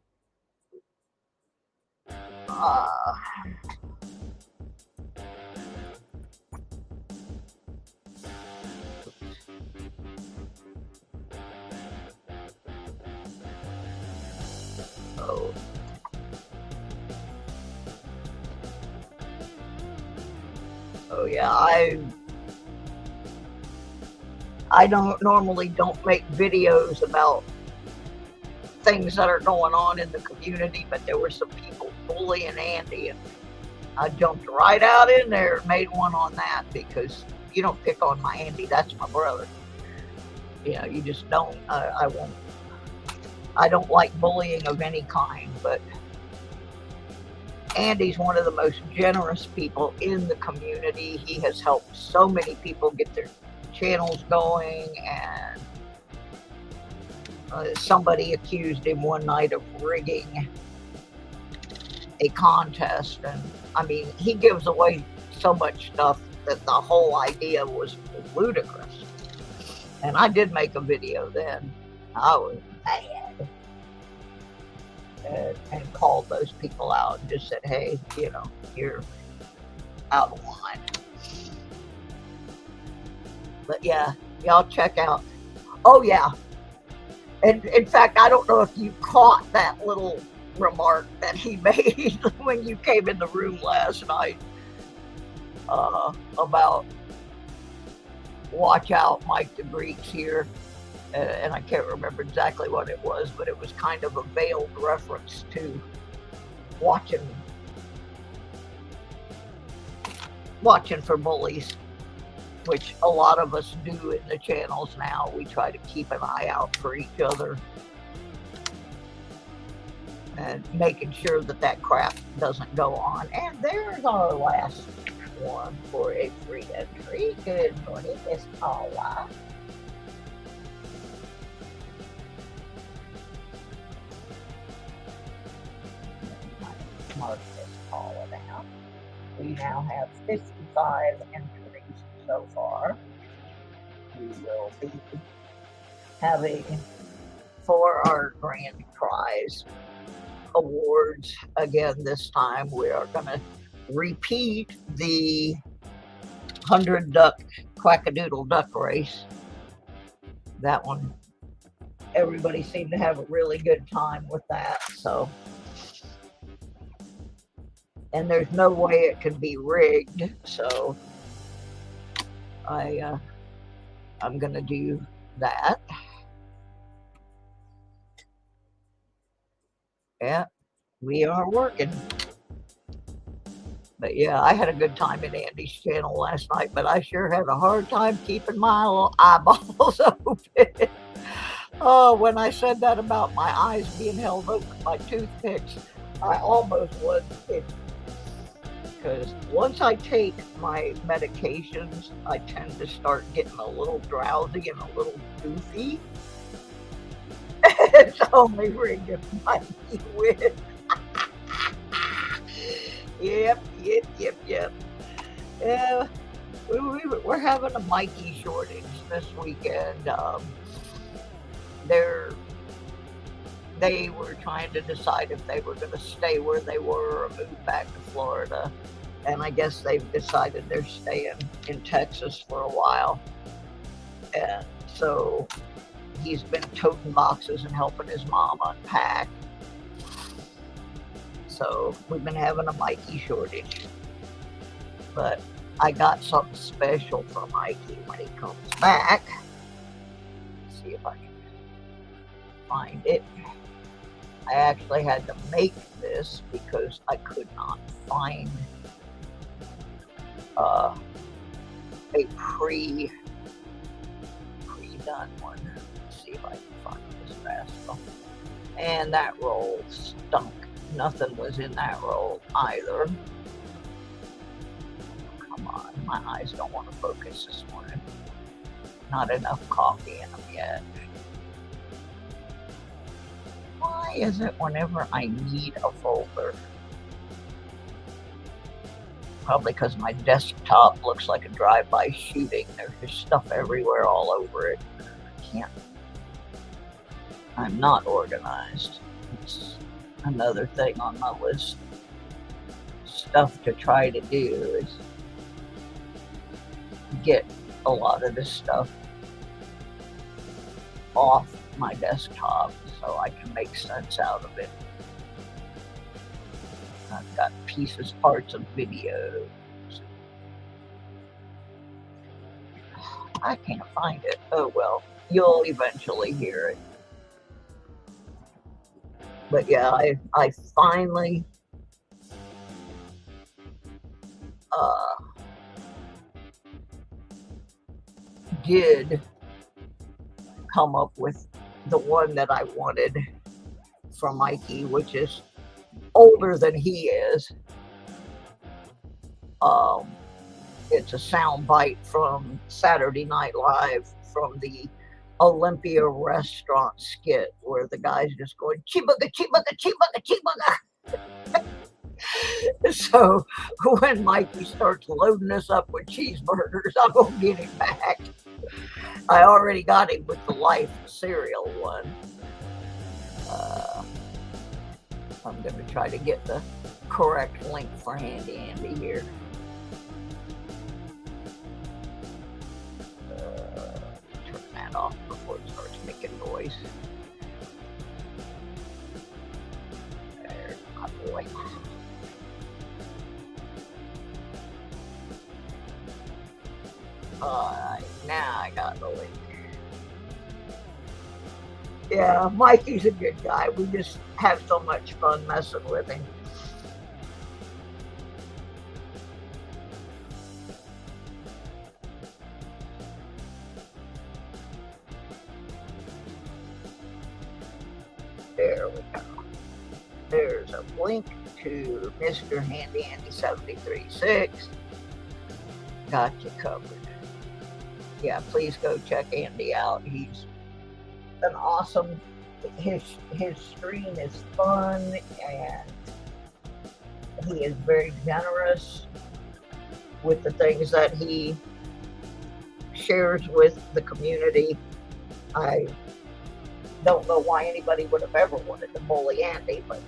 Oh yeah, I normally don't make videos about things that are going on in the community, but there were some people bullying Andy, and I jumped right out in there and made one on that, because you don't pick on my Andy. That's my brother. You just don't. I won't. I don't like bullying of any kind, but Andy's one of the most generous people in the community. He has helped so many people get their channels going, and somebody accused him one night of rigging a contest, and I mean, he gives away so much stuff that the whole idea was ludicrous. And I did make a video then. I was mad and called those people out and just said, hey, you know, you're out of line. But yeah, y'all check out. Oh yeah, and in fact, I don't know if you caught that little remark that he made when you came in the room last night about watch out, Mike the Greek's here. And I can't remember exactly what it was, but it was kind of a veiled reference to watching for bullies, which a lot of us do in the channels now. We try to keep an eye out for each other and making sure that that crap doesn't go on. And there's our last one for a free entry. Good morning, Miss Paula. Mark this Paula down. We now have 55 entries so far. We will be having for our grand prize awards again this time. We are going to repeat the 100 duck quackadoodle duck race. That one, everybody seemed to have a really good time with that. So, and there's no way it can be rigged, so I'm gonna do that. Yeah, we are working. But yeah, I had a good time in Andy's channel last night, but I sure had a hard time keeping my little eyeballs open. Oh, when I said that about my eyes being held open by toothpicks, I almost was kidding. Because once I take my medications, I tend to start getting a little drowsy and a little goofy. It's only ringing my with. Yep. Yeah, we're having a Mikey shortage this weekend. They were trying to decide if they were going to stay where they were or move back to Florida. And I guess they've decided they're staying in Texas for a while. And so he's been toting boxes and helping his mom unpack. So we've been having a Mikey shortage. But I got something special for Mikey when he comes back. Let's see if I can find it. I actually had to make this because I could not find a pre-done one. Let's see if I can find this rascal. And that roll stunk. Nothing was in that roll either. Come on, my eyes don't want to focus this morning. Not enough coffee in them yet. Why is it whenever I need a folder? Probably because my desktop looks like a drive-by shooting. There's just stuff everywhere all over it. I'm not organized. It's another thing on my list. Stuff to try to do is get a lot of this stuff off my desktop so I can make sense out of it. I've got pieces, parts of videos. I can't find it. Oh well, you'll eventually hear it. But yeah, I finally did come up with the one that I wanted for Mikey, which is older than he is. It's a sound bite from Saturday Night Live from the Olympia restaurant skit where the guy's just going, cheeseburger, cheeseburger, cheeseburger, cheeseburger. So when Mikey starts loading us up with cheeseburgers, I'm going to get him back. I already got him with the Life cereal one. I'm going to try to get the correct link for Handy Andy here. Turn that off before it starts making noise. There's my boy. Alright, now I got the link. Yeah, Mikey's a good guy. We just have so much fun messing with him. There we go. There's a link to Mr. Handy Andy 73.6. Got you covered. Yeah, please go check Andy out. He's an awesome, his stream is fun, and he is very generous with the things that he shares with the community. I don't know why anybody would have ever wanted to bully Andy, but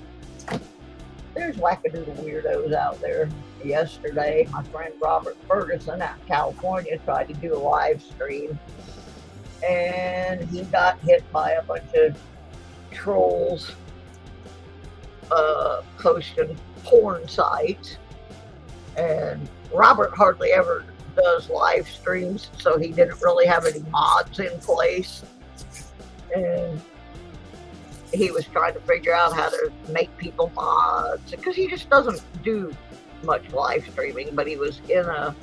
there's wackadoodle weirdos out there. Yesterday, my friend Robert Ferguson out in California tried to do a live stream, and he got hit by a bunch of trolls posting porn sites. And Robert hardly ever does live streams, so he didn't really have any mods in place. And he was trying to figure out how to make people mods, because he just doesn't do much live streaming. But he was in a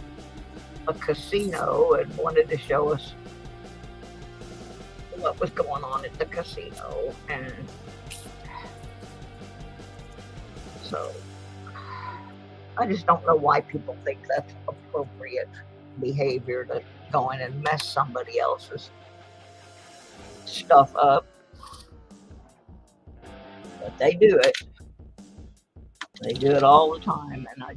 casino and wanted to show us what was going on at the casino. And so I just don't know why people think that's appropriate behavior to go in and mess somebody else's stuff up. But they do it. They do it all the time, and I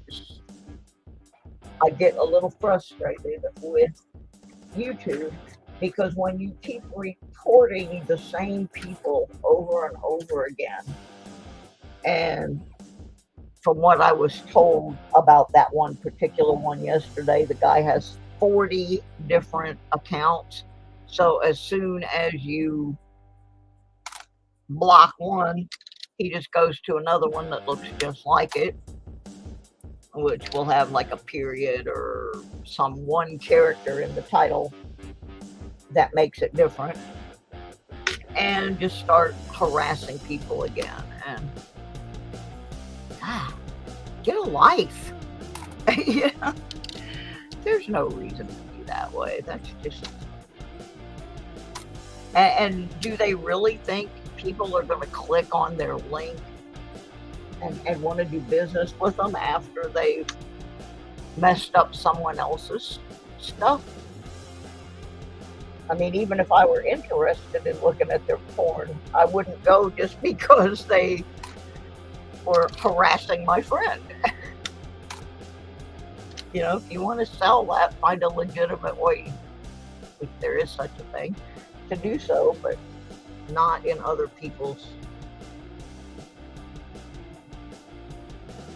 get a little frustrated with YouTube, because when you keep reporting the same people over and over again, and from what I was told about that one particular one yesterday, the guy has 40 different accounts. So as soon as you block one, he just goes to another one that looks just like it, which will have like a period or some one character in the title that makes it different, and just start harassing people again. And get a life. Yeah, there's no reason to be that way. That's just. And do they really think people are going to click on their link and want to do business with them after they've messed up someone else's stuff? I mean, even if I were interested in looking at their porn, I wouldn't go just because they were harassing my friend. You know, if you want to sell that, find a legitimate way, if there is such a thing, to do so, but not in other people's,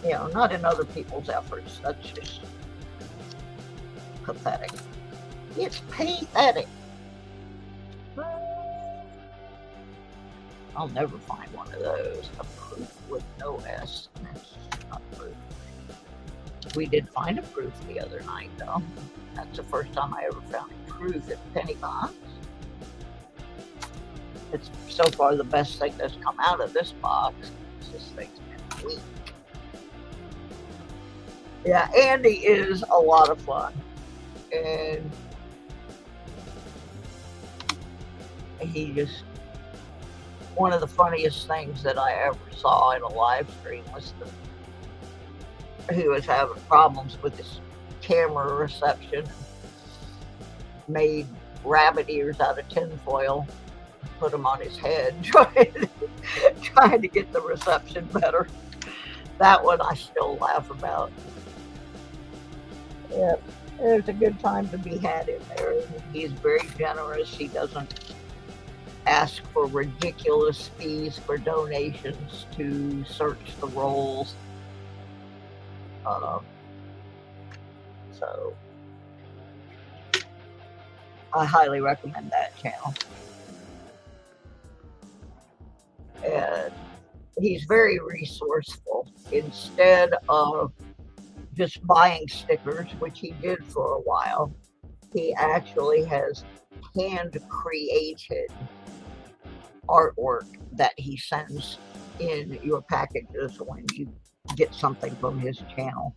not in other people's efforts. That's just pathetic. It's pathetic. I'll never find one of those. A proof with no S. That's not proof. We did find a proof the other night, though. That's the first time I ever found a proof at Penny Box. It's so far the best thing that's come out of this box. This thing's been weak. Yeah, Andy is a lot of fun. And he just, one of the funniest things that I ever saw in a live stream was he was having problems with his camera reception. Made rabbit ears out of tinfoil, put them on his head, trying to get the reception better. That one I still laugh about. Yeah, there's a good time to be had in there. He's very generous. He doesn't ask for ridiculous fees for donations to search the rolls. So I highly recommend that channel. And he's very resourceful. Instead of just buying stickers, which he did for a while, he actually has hand created artwork that he sends in your packages when you get something from his channel.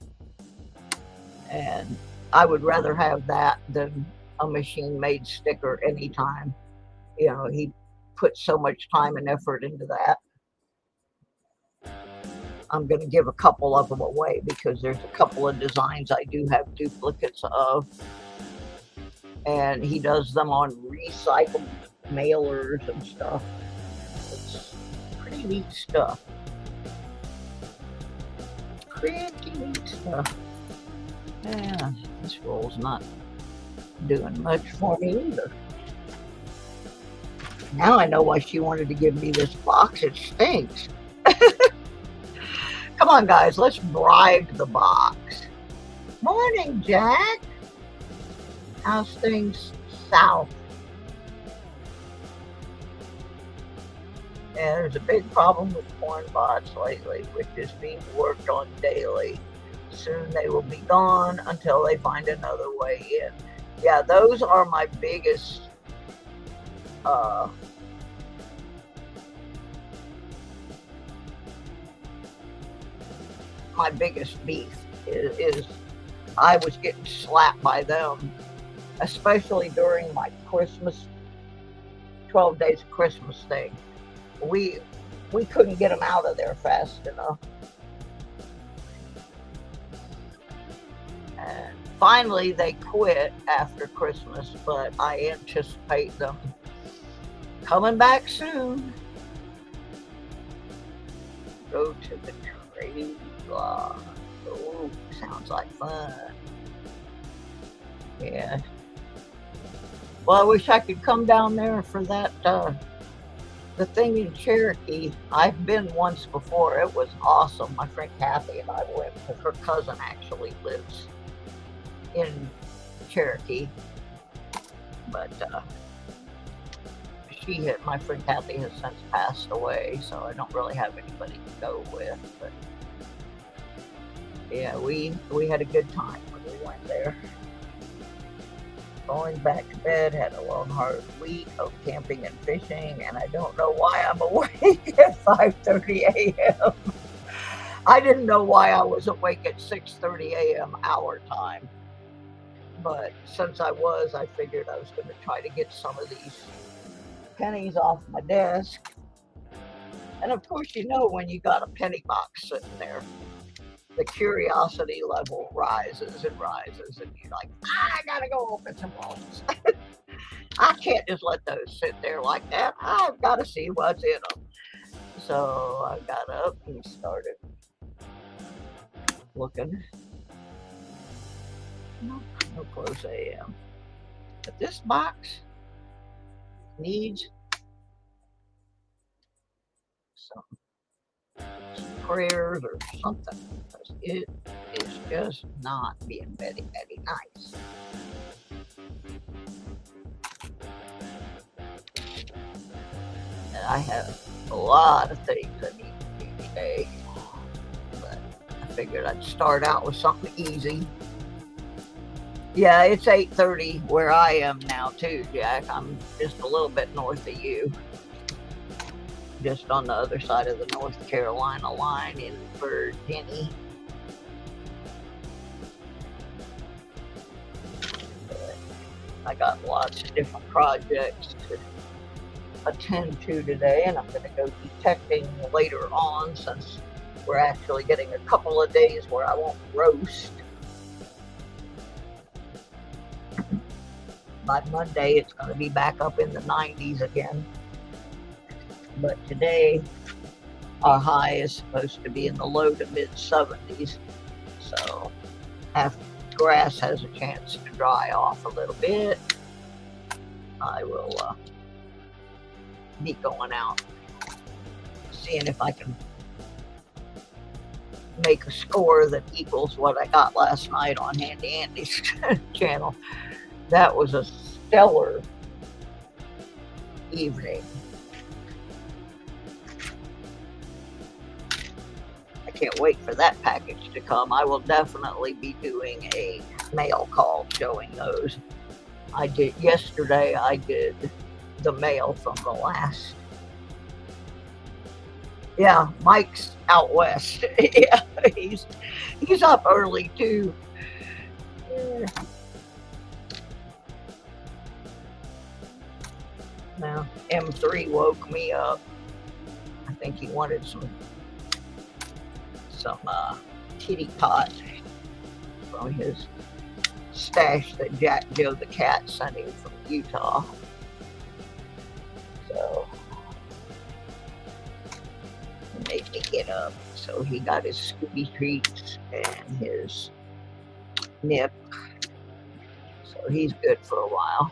And I would rather have that than a machine-made sticker anytime. You know, he puts so much time and effort into that. I'm going to give a couple of them away because there's a couple of designs I do have duplicates of. And he does them on recycled mailers and stuff. It's pretty neat stuff. Pretty neat stuff. Yeah, this roll's not doing much for me either. Now I know why she wanted to give me this box. It stinks. Come on, guys, let's bribe the box. Morning, Jack. How's things south? Yeah, there's a big problem with corn bots lately, which is being worked on daily. Soon they will be gone until they find another way in. Yeah, those are my biggest beef is I was getting slapped by them, especially during my Christmas 12 days of Christmas thing. We couldn't get them out of there fast enough. And finally they quit after Christmas, but I anticipate them coming back soon. Go to the trade blog. Oh, sounds like fun. Yeah. Well, I wish I could come down there for that, the thing in Cherokee. I've been once before. It was awesome. My friend Kathy and I went because her cousin actually lives in Cherokee. But my friend Kathy has since passed away, so I don't really have anybody to go with. But yeah, we had a good time when we went there. Going back to bed, had a long, hard week of camping and fishing, and I don't know why I'm awake at 5:30 a.m. I didn't know why I was awake at 6:30 a.m. our time. But since I figured I was going to try to get some of these pennies off my desk. And of course, you know, when you got a penny box sitting there, the curiosity level rises and rises, and you're like, I gotta go open some rolls. I can't just let those sit there like that. I've got to see what's in them. So I got up and started looking. No close AM. But this box needs some prayers or something, because it is just not being very nice. And I have a lot of things I need to do today, but I figured I'd start out with something easy. Yeah, it's 8:30 where I am now too, Jack. I'm just a little bit north of you. Just on the other side of the North Carolina line in Virginia. But I got lots of different projects to attend to today, and I'm going to go detecting later on, since we're actually getting a couple of days where I won't roast. by Monday, it's going to be back up in the 90s again. But today, our high is supposed to be in the low to mid 70s. So after grass has a chance to dry off a little bit, I will be going out, seeing if I can make a score that equals what I got last night on Handy Andy's channel. That was a stellar evening. I can't wait for that package to come. I will definitely be doing a mail call showing those. I did yesterday. I did the mail from the last. Yeah, Mike's out west. Yeah, he's up early too. Yeah. Now M3 woke me up. I think he wanted some kitty pot from his stash that Jack Joe the cat sent him from Utah. So he made me get up. So he got his Scooby treats and his nip. So he's good for a while.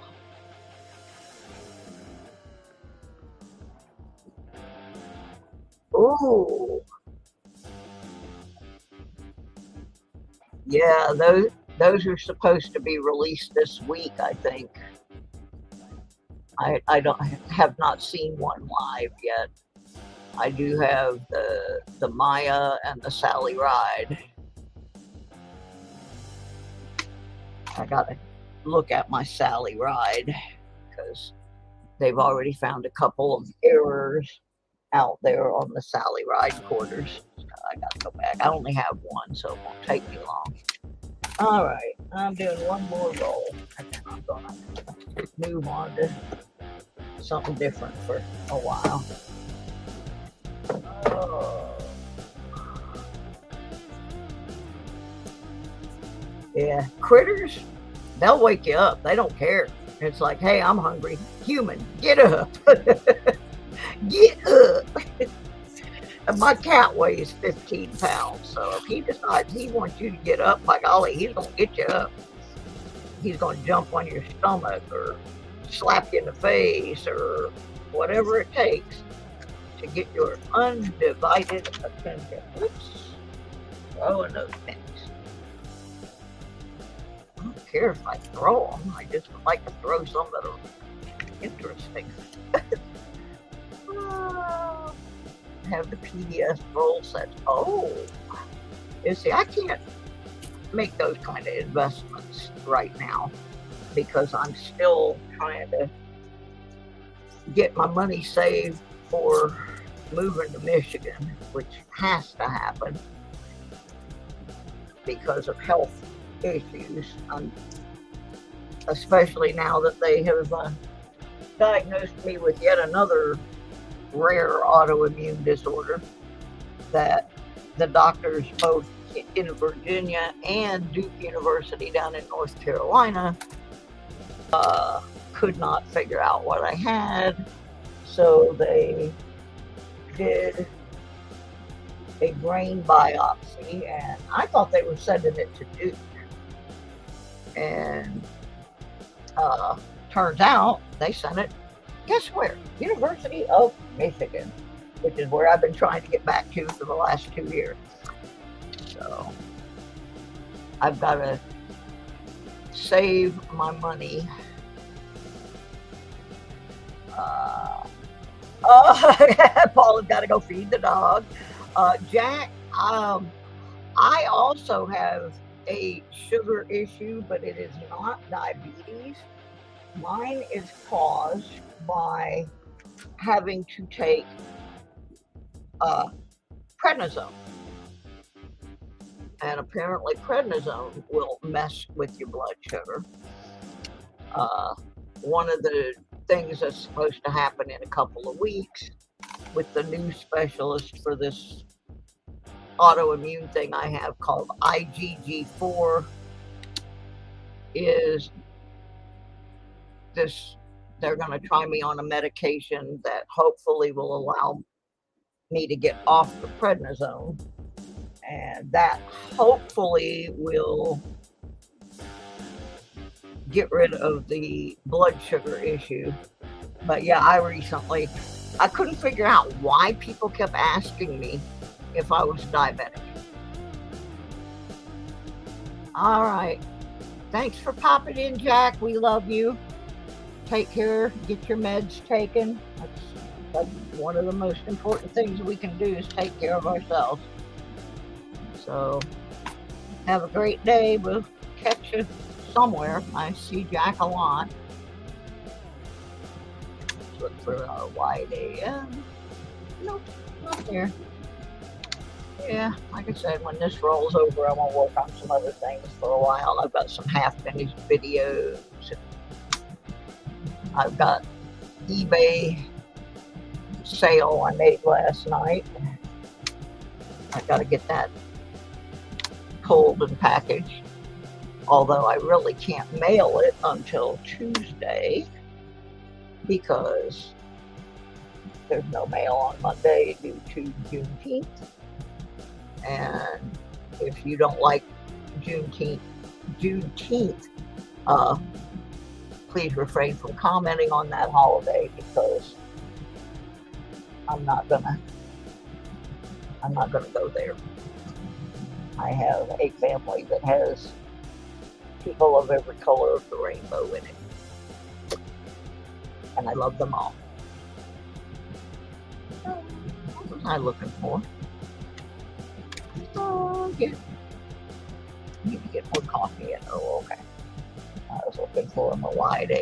Oh, yeah, those are supposed to be released this week, I think. I have not seen one live yet. I do have the Maya and the Sally Ride. I gotta look at my Sally Ride because they've already found a couple of errors out there on the Sally Ride quarters. I gotta go back. I only have one, so it won't take me long. All right, I'm doing one more roll, and then I'm gonna move on to something different for a while. Oh. Yeah, critters, they'll wake you up. They don't care. It's like, hey, I'm hungry. Human, get up. Get up. And my cat weighs 15 pounds, so if he decides he wants you to get up, by golly, he's going to get you up. He's going to jump on your stomach or slap you in the face or whatever it takes to get your undivided attention. Oops. Throwing those pennies. I don't care if I throw them. I just would like to throw some that are interesting. Have the PBS roll sets. Oh, you see, I can't make those kind of investments right now because I'm still trying to get my money saved for moving to Michigan, which has to happen because of health issues, especially now that they have diagnosed me with yet another rare autoimmune disorder that the doctors both in Virginia and Duke University down in North Carolina could not figure out what I had. So they did a brain biopsy, and I thought they were sending it to Duke. And turns out they sent it, guess where? University of Michigan, which is where I've been trying to get back to for the last 2 years. So I've got to save my money. Paula's got to go feed the dog. Jack, I also have a sugar issue, but it is not diabetes. Mine is caused by having to take prednisone. And apparently prednisone will mess with your blood sugar. One of the things that's supposed to happen in a couple of weeks with the new specialist for this autoimmune thing I have called IgG4 is they're going to try me on a medication that hopefully will allow me to get off the prednisone, and that hopefully will get rid of the blood sugar issue. But yeah, I couldn't figure out why people kept asking me if I was diabetic. All right. Thanks for popping in, Jack. We love you. Take care. Get your meds taken. That's one of the most important things we can do is take care of ourselves. So have a great day. We'll catch you somewhere. I see Jack a lot. Let's look for our YAM. Nope, not there. Yeah, like I said, when this rolls over, I'm going to work on some other things for a while. I've got some half-finished videos. I've got eBay sale I made last night. I've got to get that pulled and packaged. Although I really can't mail it until Tuesday because there's no mail on Monday due to Juneteenth. And if you don't like Juneteenth, please refrain from commenting on that holiday because I'm not gonna go there. I have a family that has people of every color of the rainbow in it, and I love them all. What was I looking for? Oh, yeah. Need to get more coffee in. Oh, okay. I was looking for a wide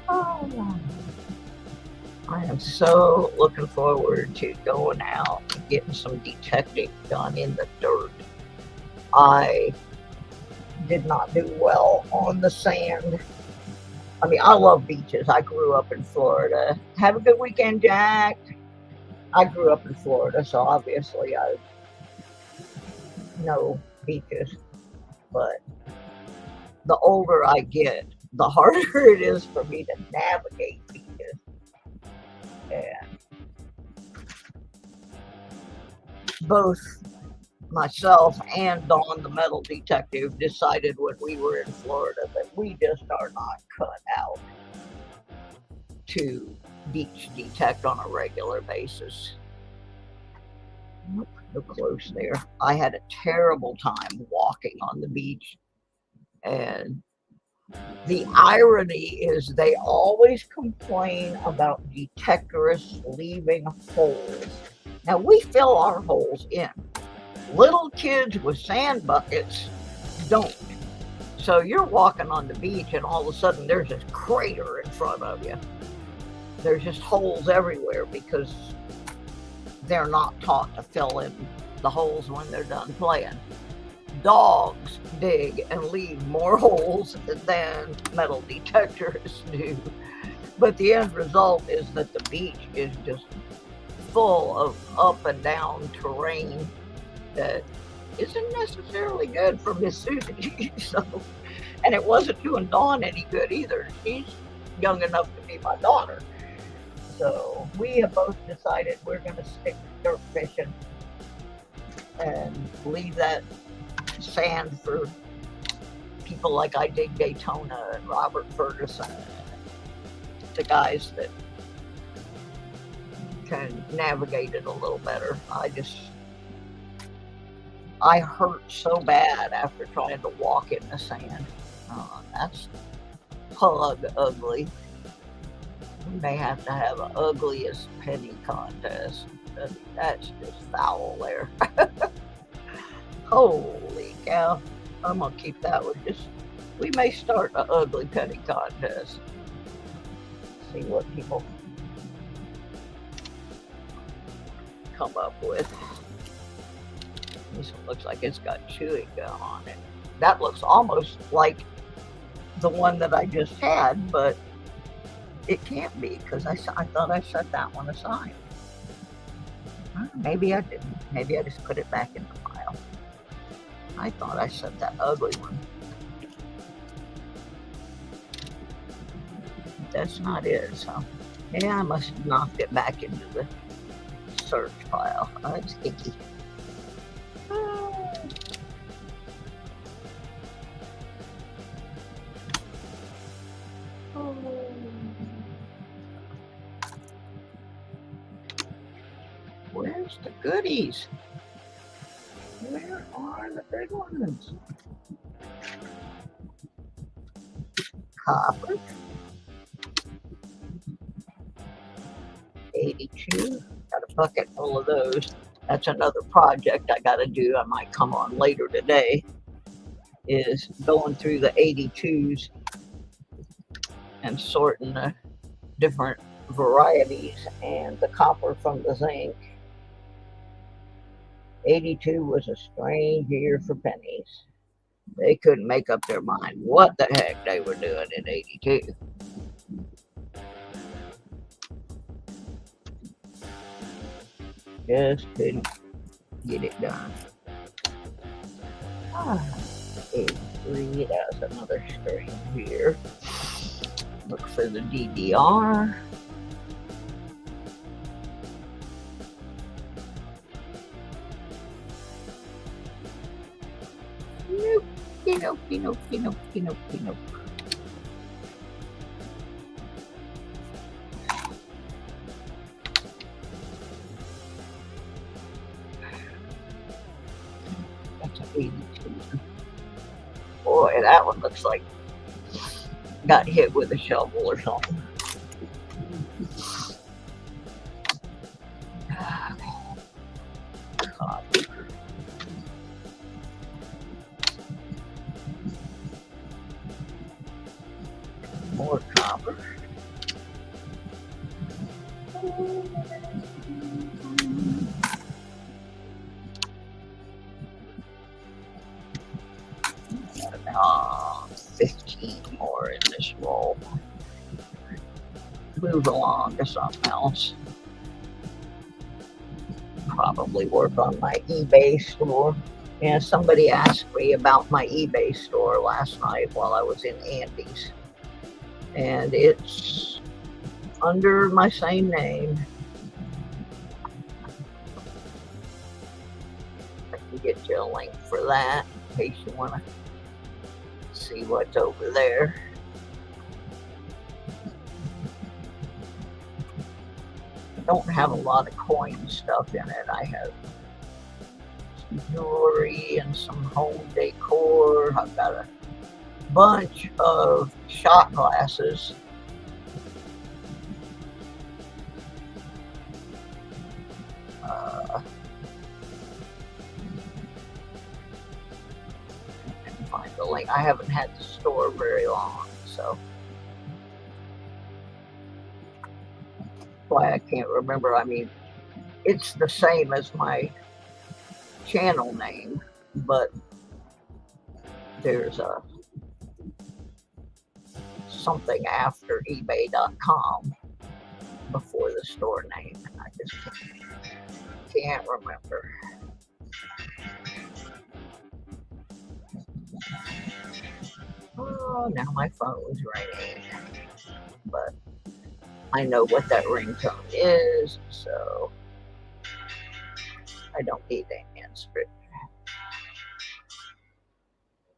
Oh, I am so looking forward to going out and getting some detecting done in the dirt. I did not do well on the sand. I mean, I love beaches. I grew up in Florida. Have a good weekend, Jack. I grew up in Florida, so obviously I know beaches. But the older I get, the harder it is for me to navigate beaches. And both myself and Dawn, the metal detective, decided when we were in Florida that we just are not cut out to beach detect on a regular basis. Look close there. I had a terrible time walking on the beach, and the irony is they always complain about detectorists leaving holes. Now we fill our holes in. Little kids with sand buckets don't. So you're walking on the beach and all of a sudden there's this crater in front of you. There's just holes everywhere because they're not taught to fill in the holes when they're done playing. Dogs dig and leave more holes than metal detectors do. But the end result is that the beach is just full of up and down terrain that isn't necessarily good for Miss Susie. So, and it wasn't doing Dawn any good either. She's young enough to be my daughter. So we have both decided we're going to stick to dirt fishing and leave that sand for people like I dig Daytona and Robert Ferguson, the guys that can navigate it a little better. I hurt so bad after trying to walk in the sand. That's pug ugly. We may have to have an ugliest penny contest. That's just foul there. Holy cow. I'm going to keep that one. We may start an ugly penny contest. See what people come up with. This one looks like it's got chewing gum on it. That looks almost like the one that I just had, but it can't be because I thought I set that one aside. Maybe I didn't. Maybe I just put it back in the pile. I thought I said that ugly one. That's not it, so yeah, I must have knocked it back into the search pile. That's icky. Where's the goodies? Where are the big ones? Copper. 82. Got a bucket full of those. That's another project I got to do. I might come on later today. Is going through the 82s and sorting the different varieties and the copper from the zinc. 82 was a strange year for pennies. They couldn't make up their mind what the heck they were doing in 82. Just couldn't get it done. 83, that's another strange year. Look for the DDR. Nope, nope. That's an 82. Boy, that one looks like got hit with a shovel or something. Copy. More copper. About 15 more in this roll. Move along to something else. Probably work on my eBay store. And somebody asked me about my eBay store last night while I was in Andy's. And it's under my same name. I can get you a link for that in case you want to see what's over there. I don't have a lot of coin stuff in it. I have some jewelry and some home decor. I've got a bunch of shot glasses. I can find the link. I haven't had the store very long, so why I can't remember. I mean, it's the same as my channel name, but there's a something after ebay.com before the store name. I just can't remember. Oh, now my phone's ringing, but I know what that ringtone is, so I don't need to answer it.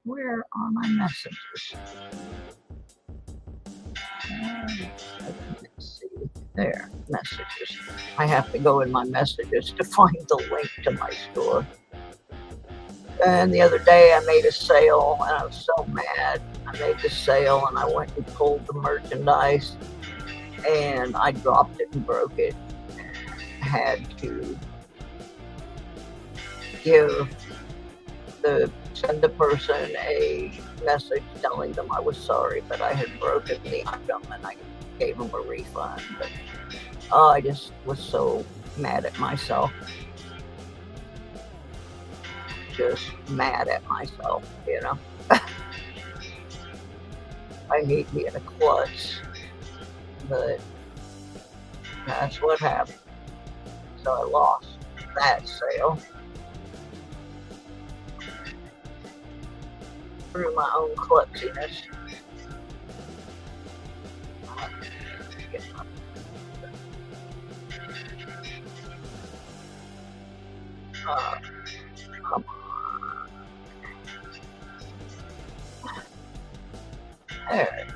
Where are my messages? Let's see. There, messages. I have to go in my messages to find the link to my store. And the other day I made a sale and I was so mad. I made the sale and I went and pulled the merchandise and I dropped it and broke it. Had to send the person a message telling them I was sorry, but I had broken the item and I gave them a refund. But I just was so mad at myself. Just mad at myself, you know. I hate being a klutz, but that's what happened. So I lost that sale through my own klutziness. Come on. There.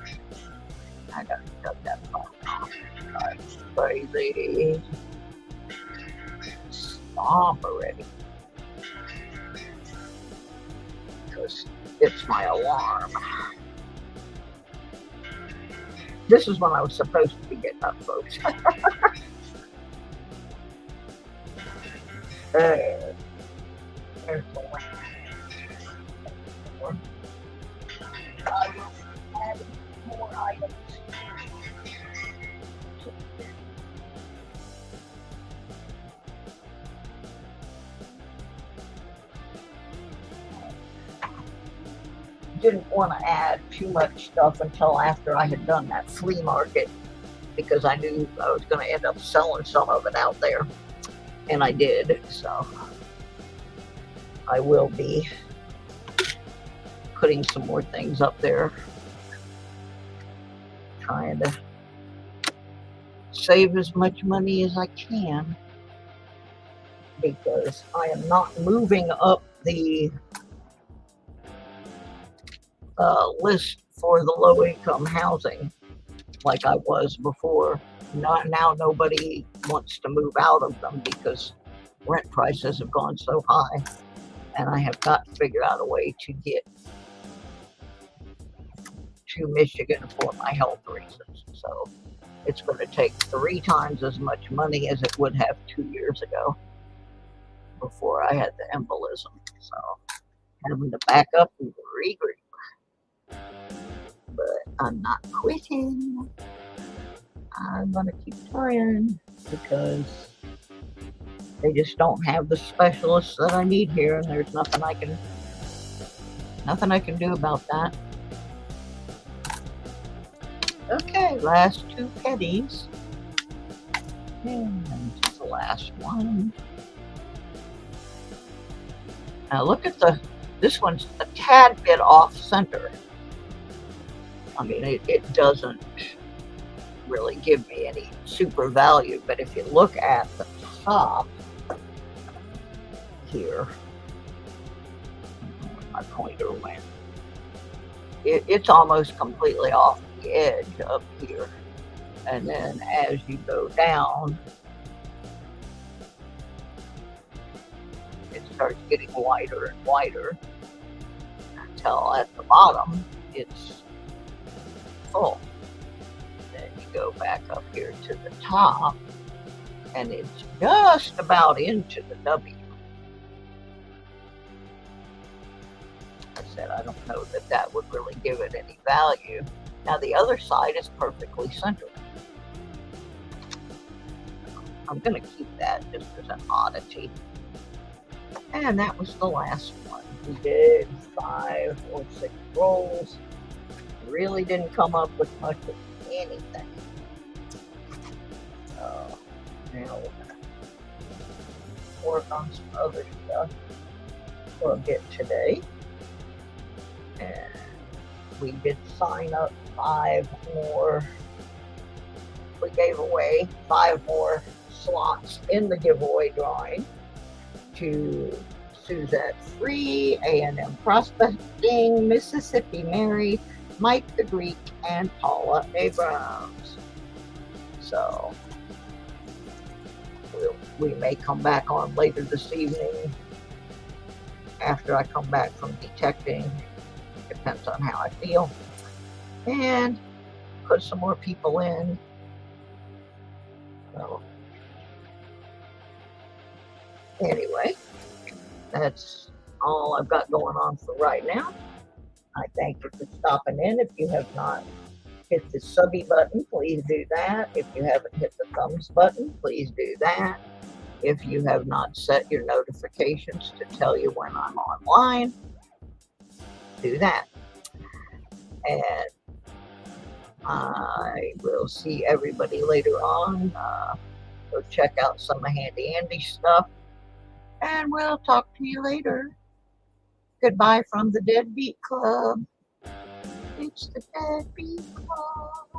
I gotta shut that phone off. That's crazy. Stop already. Because it's my alarm. This is when I was supposed to be getting up, folks. There's the one. I will add more items. Didn't want to add too much stuff until after I had done that flea market, because I knew I was going to end up selling some of it out there, and I did. So I will be putting some more things up there, trying to save as much money as I can, because I am not moving up the list for the low-income housing like I was before. Now nobody wants to move out of them because rent prices have gone so high, and I have got to figure out a way to get to Michigan for my health reasons. So it's going to take 3 times as much money as it would have 2 years ago before I had the embolism. So having to back up and regroup. But I'm not quitting. I'm gonna keep trying, because they just don't have the specialists that I need here, and there's nothing I can do about that. Okay, last 2 pennies, and the last one. Now look at this one's a tad bit off center. I mean, it doesn't really give me any super value, but if you look at the top here, my pointer went, it's almost completely off the edge up here, and then as you go down, it starts getting wider and wider until at the bottom it's full. Then you go back up here to the top, and it's just about into the W. I said I don't know that would really give it any value. Now the other side is perfectly centered. I'm going to keep that just as an oddity. And that was the last one. We did 5 or 6 rolls. Really didn't come up with much of anything. So now we're going to work on some other stuff for a bit today. And we did sign up 5 more. We gave away 5 more slots in the giveaway drawing to Suzette Free, A&M Prospecting, Mississippi Mary, Mike the Greek, and Paula Abrams. So we may come back on later this evening after I come back from detecting. Depends on how I feel. And put some more people in. So anyway, that's all I've got going on for right now. I thank you for stopping in. If you have not hit the subby button, please do that. If you haven't hit the thumbs button, please do that. If you have not set your notifications to tell you when I'm online, do that. And I will see everybody later on. Go check out some of Handy Andy's stuff. and we'll talk to you later. Goodbye from the Deadbeat Club. It's the Deadbeat Club.